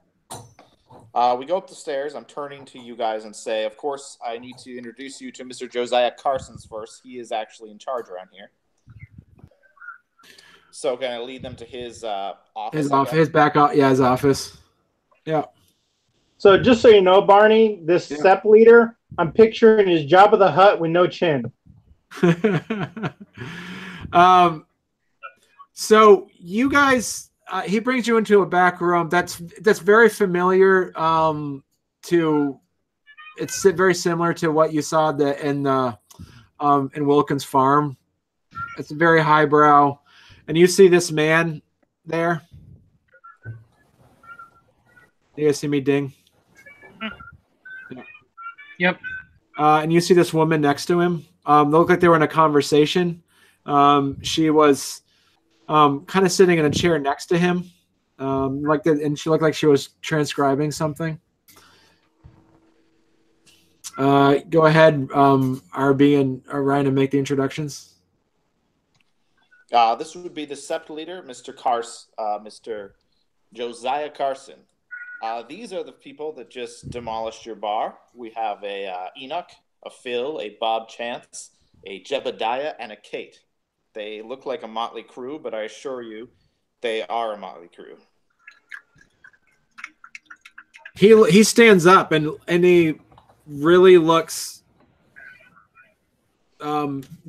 We go up the stairs. I'm turning to you guys and say, of course, I need to introduce you to Mr. Josiah Carson's first. He is actually in charge around here. So can I lead them to his office? His office. Yeah. So just so you know, Barney, this SEP leader, I'm picturing his Jabba the Hutt with no chin. So you guys, he brings you into a back room that's very familiar to. It's very similar to what you saw in Wilkins Farm. It's very highbrow, and you see this man there. You guys see me ding? Yeah. Yep. And you see this woman next to him. They look like they were in a conversation. She was kind of sitting in a chair next to him, and she looked like she was transcribing something. Go ahead, RB and Ryan, and make the introductions. This would be the SEPT leader, Mr. Josiah Carson. These are the people that just demolished your bar. We have a Enoch, a Phil, a Bob Chance, a Jebediah, and a Kate. They look like a motley crew, but I assure you, they are a motley crew. He stands up and he really looks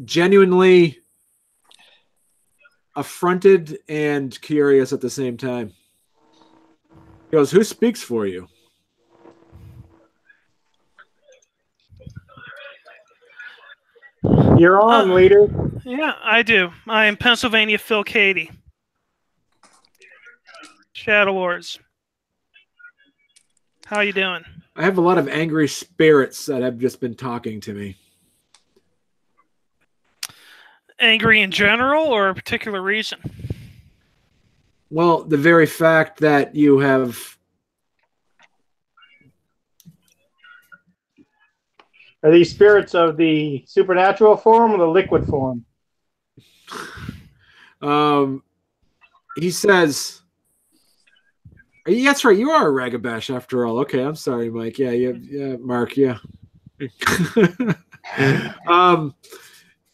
genuinely affronted and curious at the same time. He goes, "Who speaks for you?" You're on, leader. Yeah, I do. I am Pennsylvania Phil Cady. Shadow Lords. How you doing? I have a lot of angry spirits that have just been talking to me. Angry in general or a particular reason? Well, the very fact that you have Are these spirits of the supernatural form or the liquid form? he says, that's right, you are a Ragabash after all. Okay, I'm sorry, Mike. Yeah, Mark, yeah.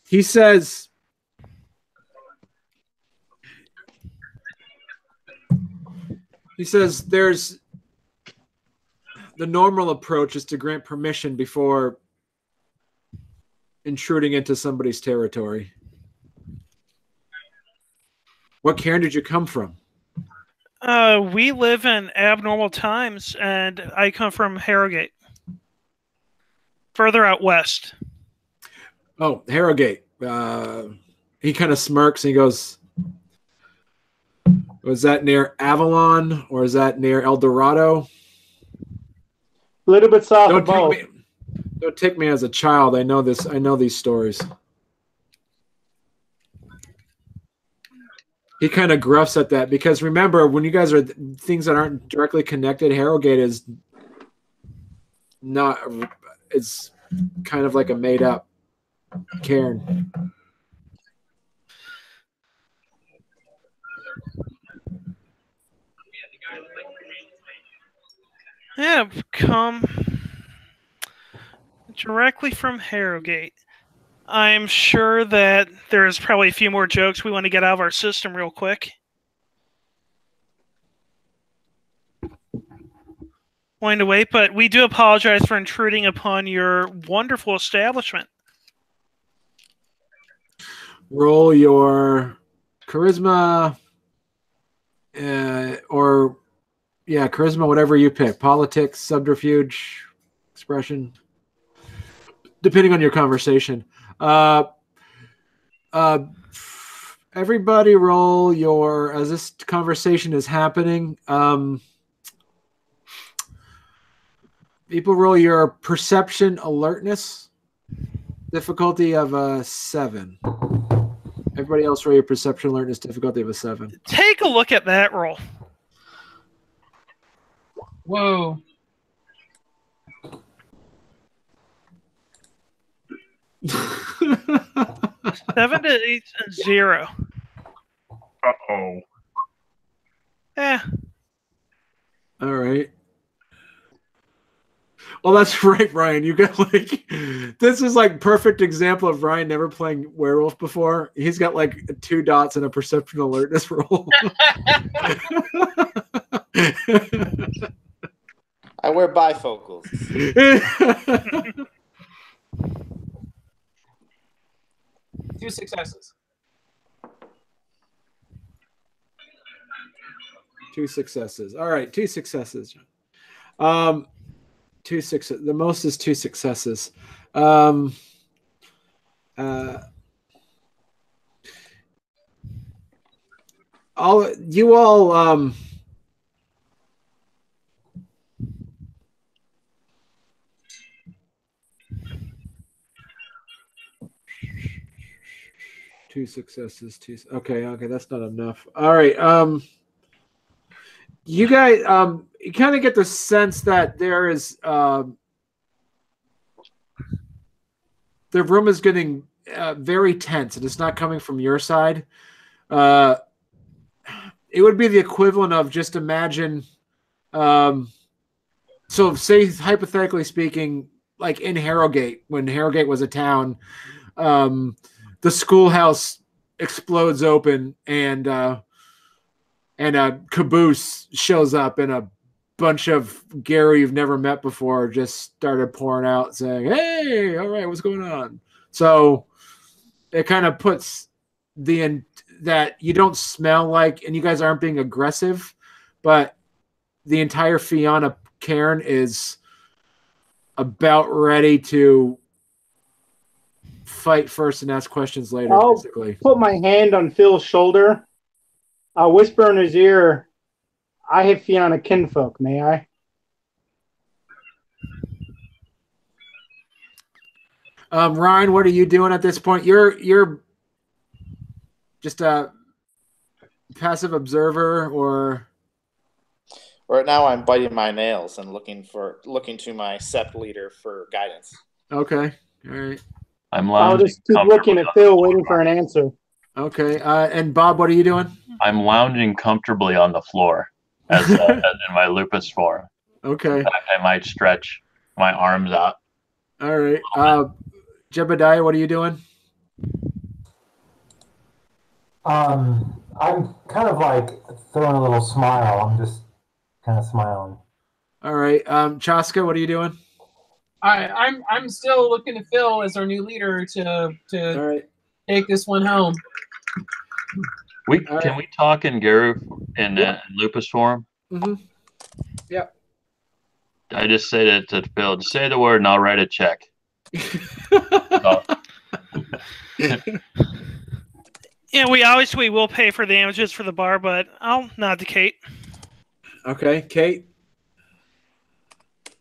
He says, there's the normal approach is to grant permission before intruding into somebody's territory. What caern did you come from? We live in abnormal times, and I come from Harrowgate. Further out west. Oh, Harrowgate. He kind of smirks and he goes, was that near Avalon or is that near El Dorado? A little bit south of both. Don't take me as a child. I know this. I know these stories. He kind of gruffs at that because remember, when you guys are things that aren't directly connected, Harrowgate is not. It's kind of like a made-up caern. Yeah, I've come directly from Harrowgate. I'm sure that there's probably a few more jokes we want to get out of our system real quick. Wanting to wait, but we do apologize for intruding upon your wonderful establishment. Roll your charisma, charisma, whatever you pick. Politics, subterfuge, expression, depending on your conversation. Everybody roll your, as this conversation is happening, people roll your perception alertness, difficulty of a 7. Everybody else roll your perception alertness, difficulty of a 7. Take a look at that roll. Whoa. 7 to 8 and 0. Uh-oh. Eh. All right. Well, that's right, Ryan. You got this is like perfect example of Ryan never playing werewolf before. He's got like 2 dots and a perception alertness roll. I wear bifocals. 2 successes. 2 successes. All right, 2 successes. 2 successes. The most is 2 successes. You all. 2 successes. Okay, that's not enough. All right. You guys, you kind of get the sense that there is, the room is getting very tense, and it's not coming from your side. It would be the equivalent of just imagine. So, say hypothetically speaking, like in Harrowgate, when Harrowgate was a town, the schoolhouse explodes open and a caboose shows up in a bunch of Gary you've never met before just started pouring out saying, "Hey, all right, what's going on?" So it kind of puts that you don't smell like, and you guys aren't being aggressive, but the entire Fianna caern is about ready to fight first and ask questions later, I'll basically. put my hand on Phil's shoulder. I'll whisper in his ear, "I have Fianna kinfolk, may I?" Ryan, what are you doing at this point? You're just a passive observer, or Right now, I'm biting my nails and looking to my sept leader for guidance. okay, all right, I'm I'll lounging. just keep looking at Phil, waiting for an answer. okay. And Bob, what are you doing? I'm lounging comfortably on the floor as in my lupus form. Okay, In fact, I might stretch my arms out. all right. Jebediah, what are you doing? I'm kind of like throwing a little smile. I'm just kind of smiling. All right, Chaska, what are you doing? I'm still looking to Phil as our new leader All to right, take this one home. Can we talk in Garu in lupus form? mm-hmm. Yeah. I just say to Phil, just say the word and I'll write a check. Yeah, we will pay for damages for the bar, but I'll nod to Kate. Okay, Kate.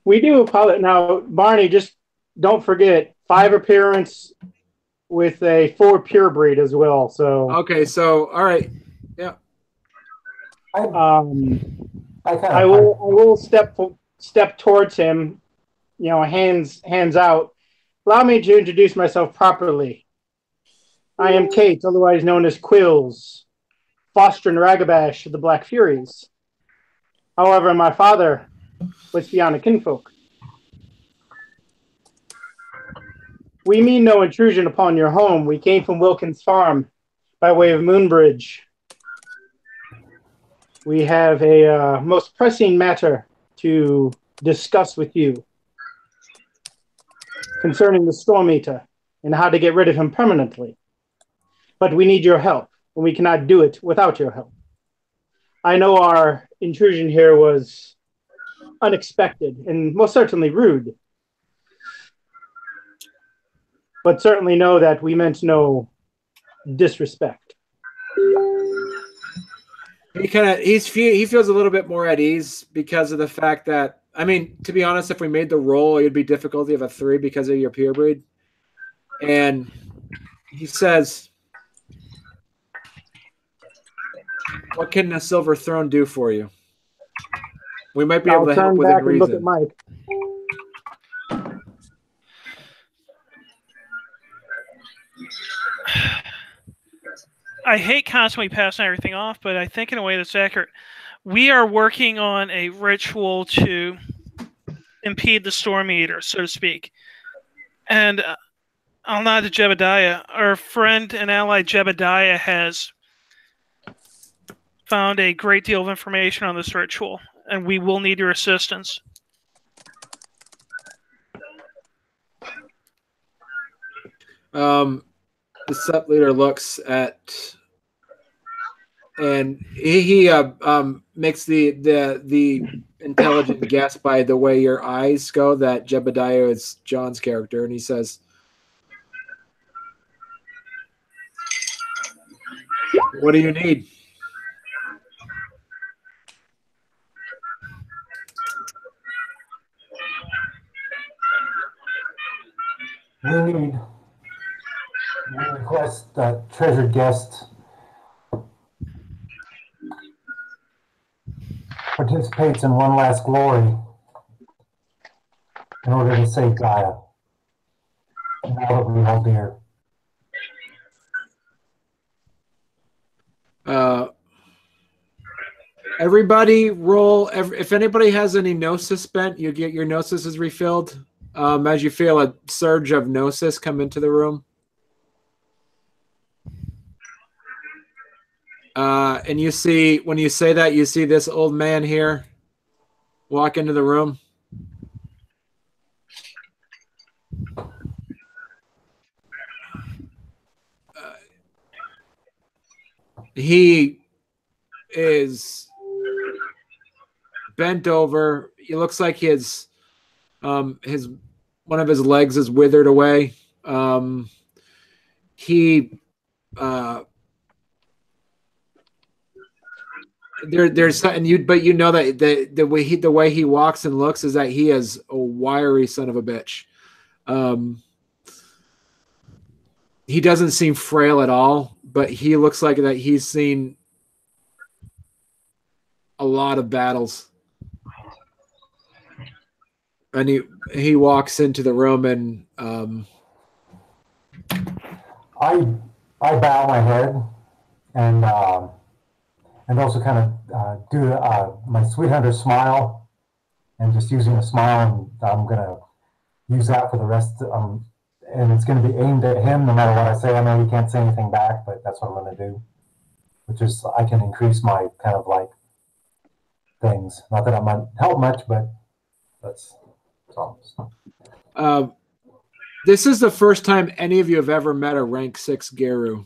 We do apologize. Now, Barney, just don't forget 5 appearance with a 4 pure breed as well. So okay, so all right, yeah. I will step towards him, hands out. Allow me to introduce myself properly. I am Kate, otherwise known as Quills, Foster and Ragabash of the Black Furies. However, my father was Fianna kinfolk. We mean no intrusion upon your home. We came from Wilkins Farm by way of Moonbridge. We have a most pressing matter to discuss with you concerning the Storm Eater and how to get rid of him permanently. But we need your help, and we cannot do it without your help. I know our intrusion here was unexpected and most certainly rude, but certainly know that we meant no disrespect. He feels a little bit more at ease because of the fact that, I mean, to be honest, if we made the roll, it'd be difficulty of a 3 because of your pure breed. And he says, "What can a silver throne do for you? We might be able to help within reason." Look at Mike. I hate constantly passing everything off, but I think in a way that's accurate. We are working on a ritual to impede the Storm Eater, so to speak. And I'll nod to Jebediah. Our friend and ally Jebediah has found a great deal of information on this ritual, and we will need your assistance. The sept leader looks at, and he makes the intelligent guess by the way your eyes go that Jebediah is John's character, and he says, "What do you need?" We request that treasured guest participates in one last glory in order to save Gaia. Now that we hold dear. Everybody roll. If anybody has any gnosis spent, you get your gnosis is refilled as you feel a surge of gnosis come into the room. And you see, when you say that, you see this old man here. walk into the room. He is bent over. He looks like his one of his legs is withered away. There's and you, but you know that the way he walks and looks is that he is a wiry son of a bitch. He doesn't seem frail at all, but he looks like that he's seen a lot of battles. And he walks into the room and I bow my head and also kind of do my sweet hunter smile, and just using a smile, and I'm gonna use that for the rest. And it's going to be aimed at him no matter what I say. I know he can't say anything back, but that's what I'm going to do. Which is, I can increase my kind of like things. Not that I might help much, but that's all. This is the first time any of you have ever met a rank 6 Geru.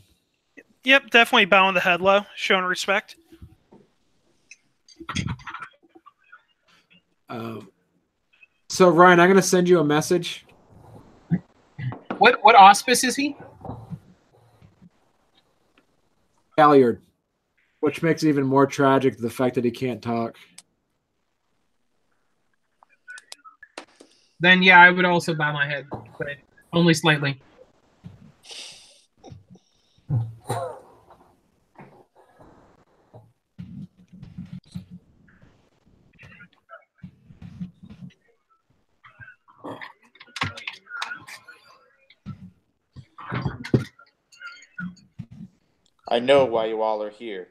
Yep, definitely bowing the head low, showing respect. So Ryan, I'm going to send you a message. What auspice is he? Galliard, which makes it even more tragic the fact that he can't talk. Then yeah, I would also bow my head, but only slightly. I know why you all are here.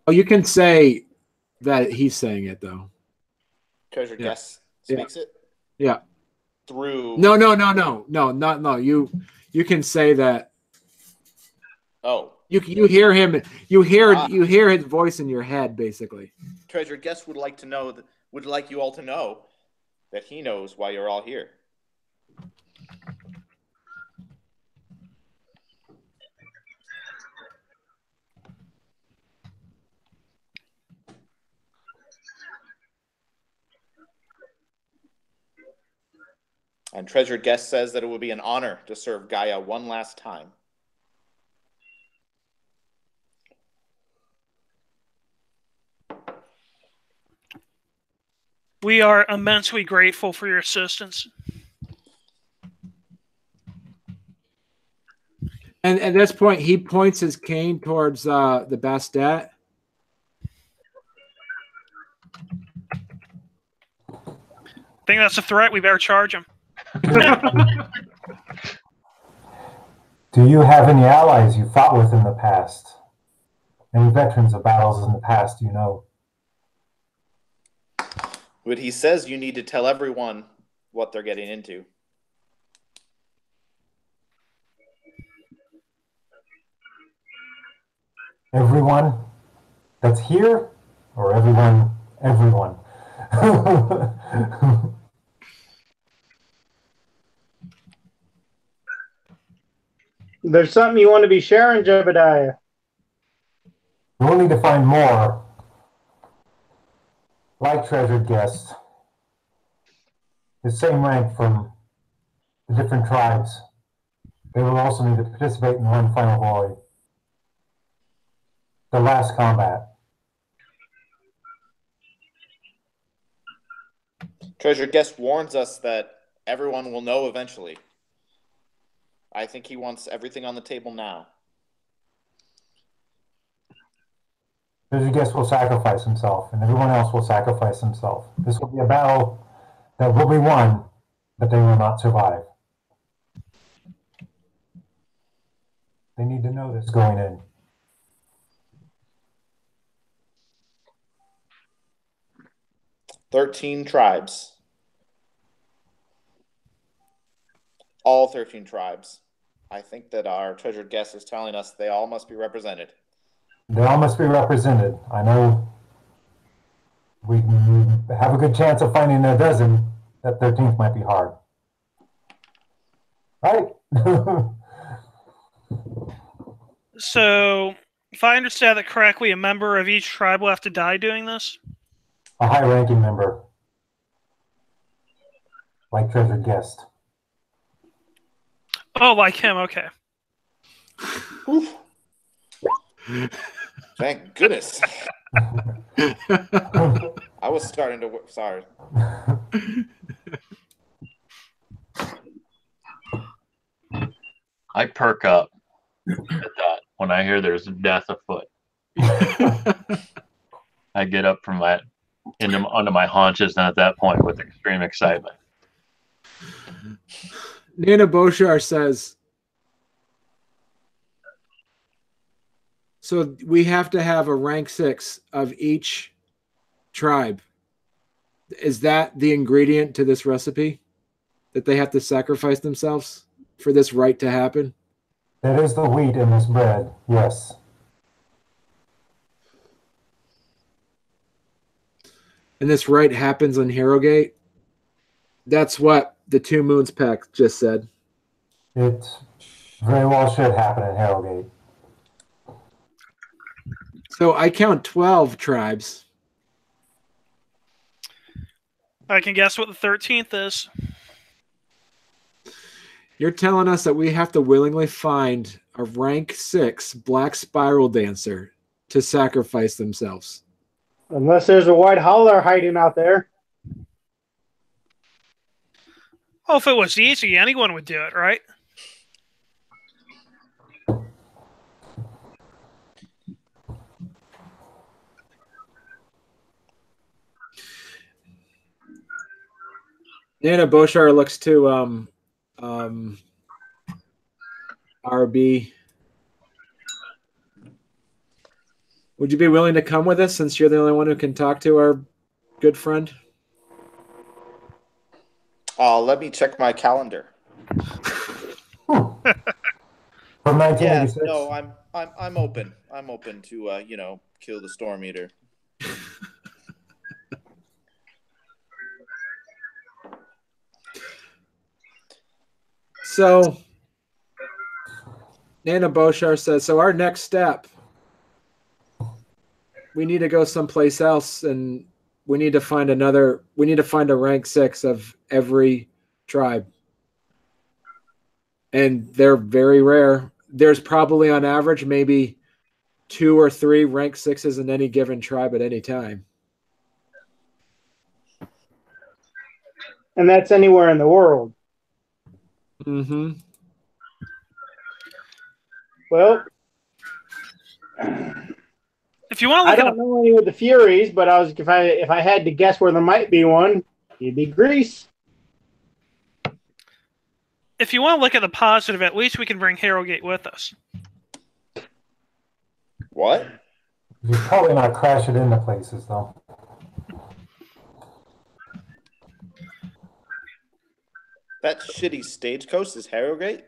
Oh, you can say that he's saying it though. Treasure guest speaks it? Yeah. Through No. You can say that. Oh. You hear him. You hear his voice in your head, basically. Treasure guest would like you all to know that he knows why you're all here. And Treasured Guest says that it would be an honor to serve Gaia one last time. We are immensely grateful for your assistance. And at this point, he points his cane towards the Bastet. I think that's a threat. We better charge him. Do you have any allies you fought with in the past? Any veterans of battles in the past you know? But he says you need to tell everyone what they're getting into. Everyone that's here, or everyone? There's something you want to be sharing, Jebediah. We'll need to find more like treasured guests, the same rank from the different tribes. They will also need to participate in one final glory. The last combat. Treasured Guest warns us that everyone will know eventually. I think he wants everything on the table now. Treasured Guest will sacrifice himself, and everyone else will sacrifice himself. This will be a battle that will be won, but they will not survive. They need to know this going in. "13 tribes. All 13 tribes. I think that our treasured guest is telling us they all must be represented. They all must be represented. I know we have a good chance of finding a dozen. That 13th might be hard. Right? So, if I understand that correctly, a member of each tribe will have to die doing this? A high-ranking member. Like treasured guest. Oh, like him, okay. Thank goodness. I was starting to. Sorry. I perk up at that when I hear there's death afoot. I get up from onto my haunches, and at that point, with extreme excitement. Nana Boshar says, so we have to have a rank 6 of each tribe. Is that the ingredient to this recipe? That they have to sacrifice themselves for this rite to happen? That is the wheat in this bread, yes. And this rite happens on Harrowgate? That's what the Two Moons Pact just said. It very well should happen in Harrowgate. So I count 12 tribes. I can guess what the 13th is. You're telling us that we have to willingly find a rank 6 black spiral dancer to sacrifice themselves. Unless there's a white howler hiding out there. Oh, if it was easy, anyone would do it, right? Nana Boshar looks to RB. Would you be willing to come with us since you're the only one who can talk to our good friend? Let me check my calendar. From 1986? Yeah, no, I'm open. I'm open to kill the Storm Eater. So Nana Boshar says, so our next step, we need to go someplace else and we need to find a rank 6 of every tribe. And they're very rare. There's probably on average maybe 2 or 3 rank 6s in any given tribe at any time. And that's anywhere in the world. Mm-hmm. Well, if you want to I look don't know any of the Furies, but if I had to guess where there might be one, it'd be Greece. if you want to look at the positive, at least we can bring Harrowgate with us. What? You're probably not crashing into places, though. That shitty stagecoach is Harrowgate?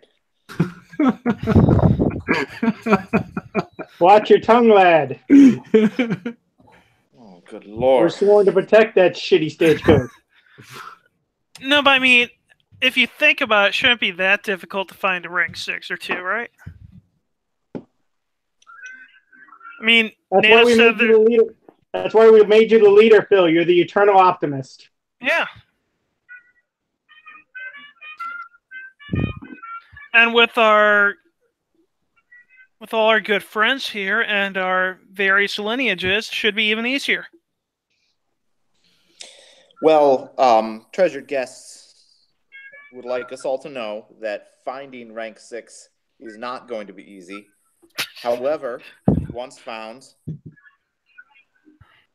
Watch your tongue, lad. Oh, good lord. We're sworn to protect that shitty stagecoach. No, but I mean, if you think about it, it shouldn't be that difficult to find a rank 6 or 2, right? I mean, That's why we made you the leader. That's why we made you the leader, Phil. You're the eternal optimist. Yeah. And with all our good friends here and our various lineages, should be even easier. Well, treasured guests would like us all to know that finding rank 6 is not going to be easy. However, once found,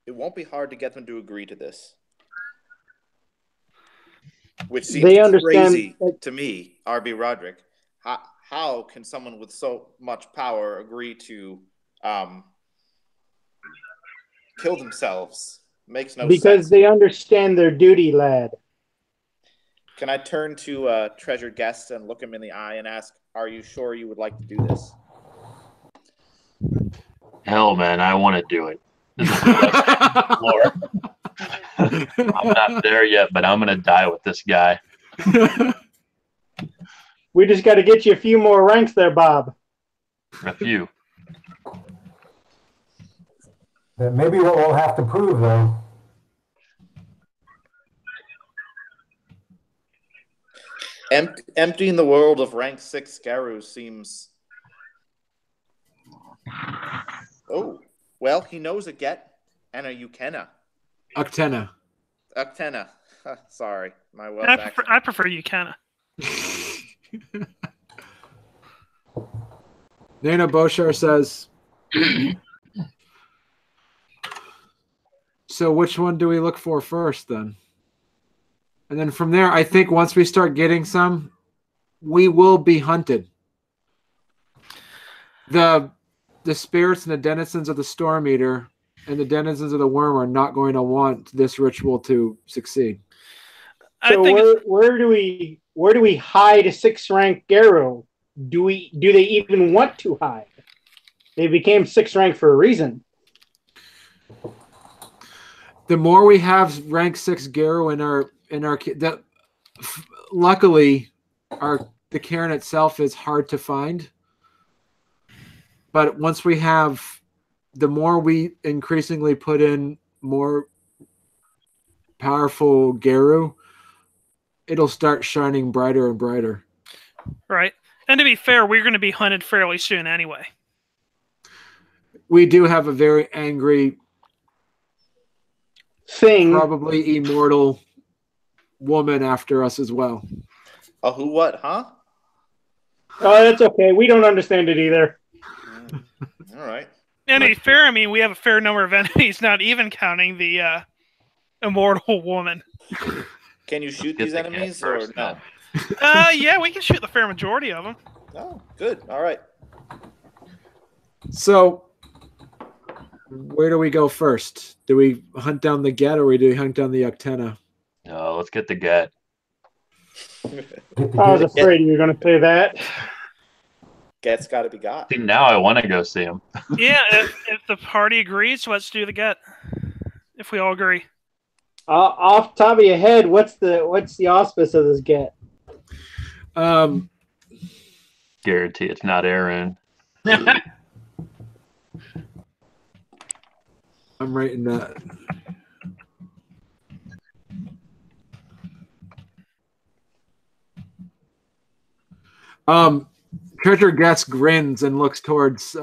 it won't be hard to get them to agree to this. Which seems crazy to me, R.B. Roderick. How can someone with so much power agree to kill themselves? Makes no sense. Because they understand their duty, lad. Can I turn to treasured guests and look him in the eye and ask, are you sure you would like to do this? Hell, man, I want to do it. This is I'm not there yet, but I'm gonna die with this guy. We just got to get you a few more ranks there, Bob. A few. Maybe what we'll have to prove, though. Emptying the world of rank 6 Garus seems... Oh, well, he knows a get and a Ukena. Uktena. Uktena. Sorry, my Welsh accent. I prefer Ukena. Nana Boshar says, so which one do we look for first then? And then from there, I think once we start getting some, we will be hunted. The spirits and the denizens of the Storm Eater and the denizens of the Worm are not going to want this ritual to succeed. So where do we hide a 6th rank Garu? Do they even want to hide? They became 6th rank for a reason. The more we have rank 6 Garu luckily the caern itself is hard to find. But once we have, the more we increasingly put in more powerful Garu, it'll start shining brighter and brighter. Right. And to be fair, we're going to be hunted fairly soon anyway. We do have a very angry thing, probably immortal woman after us as well. A who what, huh? Oh, that's okay. We don't understand it either. All right. And to be fair, I mean, we have a fair number of enemies, not even counting the immortal woman. Can you shoot these enemies or no? Yeah, we can shoot the fair majority of them. Oh, good. All right. So, where do we go first? Do we hunt down the Get or do we hunt down the Uktena? No, let's get the Get. I was afraid you were going to say that. Get's got to be got. See, now I want to go see him. Yeah, if the party agrees, let's do the Get. If we all agree. Off the top of your head, what's the auspice of this Get? Guarantee it's not Aaron. I'm writing that. Treasure Guest grins and looks towards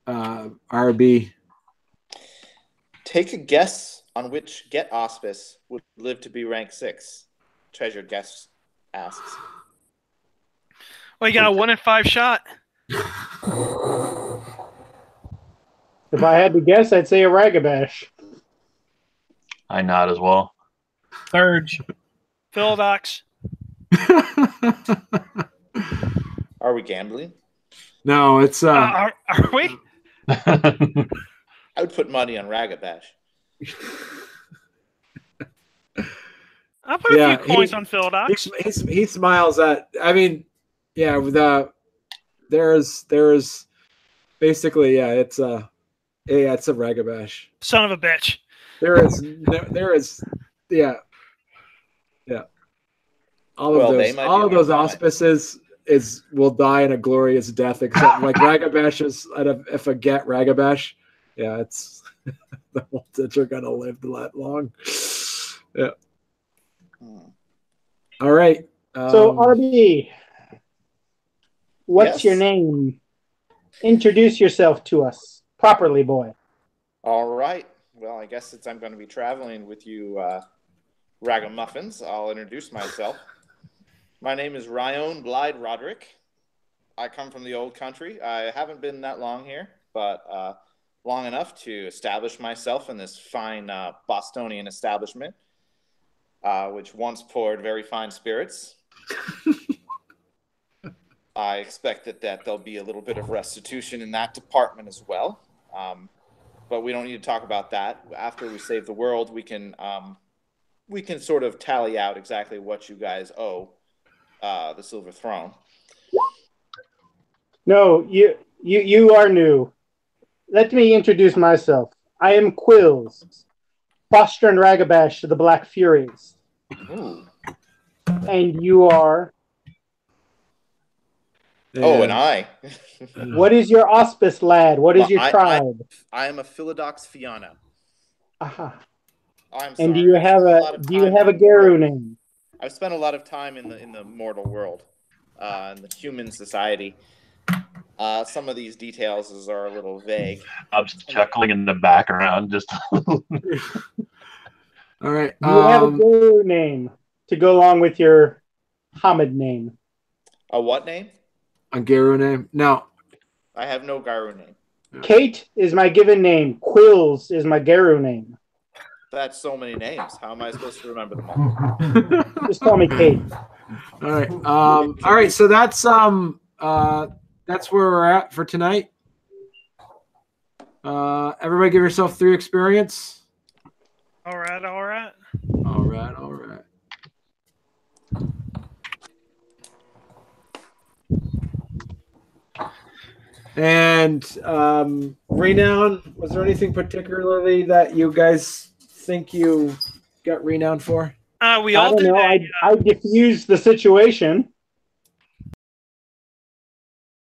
RB. Take a guess on which Get auspice would live to be rank 6. Treasure Guest asks. Well, you got a 1 in 5 shot. If I had to guess, I'd say a Ragabash. I nod as well. Surge. Philodox. Are we gambling? No, it's Are we? I would put money on Ragabash. I'll put a few coins on Philodox. He smiles at. I mean, yeah. There's basically it's a Ragabash. Son of a bitch. There is all of those auspices will die in a glorious death, except like Ragabash is if a Get Ragabash, it's the ones that are gonna live that long. Yeah. All right. So RB, what's your name? Introduce yourself to us properly, boy. All right. Well, I guess since I'm going to be traveling with you ragamuffins, I'll introduce myself. My name is Ryan Blyde Roderick. I come from the old country. I haven't been that long here, but long enough to establish myself in this fine Bostonian establishment, which once poured very fine spirits. I expect that there'll be a little bit of restitution in that department as well. But we don't need to talk about that. After we save the world, we can sort of tally out exactly what you guys owe the Silver Throne. No, you are new. Let me introduce myself. I am Quills, Foster and Ragabash of the Black Furies. Ooh. And you are... Oh, and I. What is your auspice, lad? What is your tribe? I am a Philodox Fianna. Aha. I'm sorry. And do you have a Garu name? I've spent a lot of time in the mortal world, in the human society. Some of these details are a little vague. I'm chuckling in the background. Just All right. Do you have a Garu name to go along with your Hamid name? A what name? A Garu name? No. I have no Garu name. Kate is my given name. Quills is my Garu name. That's so many names. How am I supposed to remember them all? Just call me Kate. All right. All right. So that's where we're at for tonight. Everybody, give yourself 3 experience. All right. All right. And renown, was there anything particularly that you guys think you got renowned for? We all did. I diffused the situation.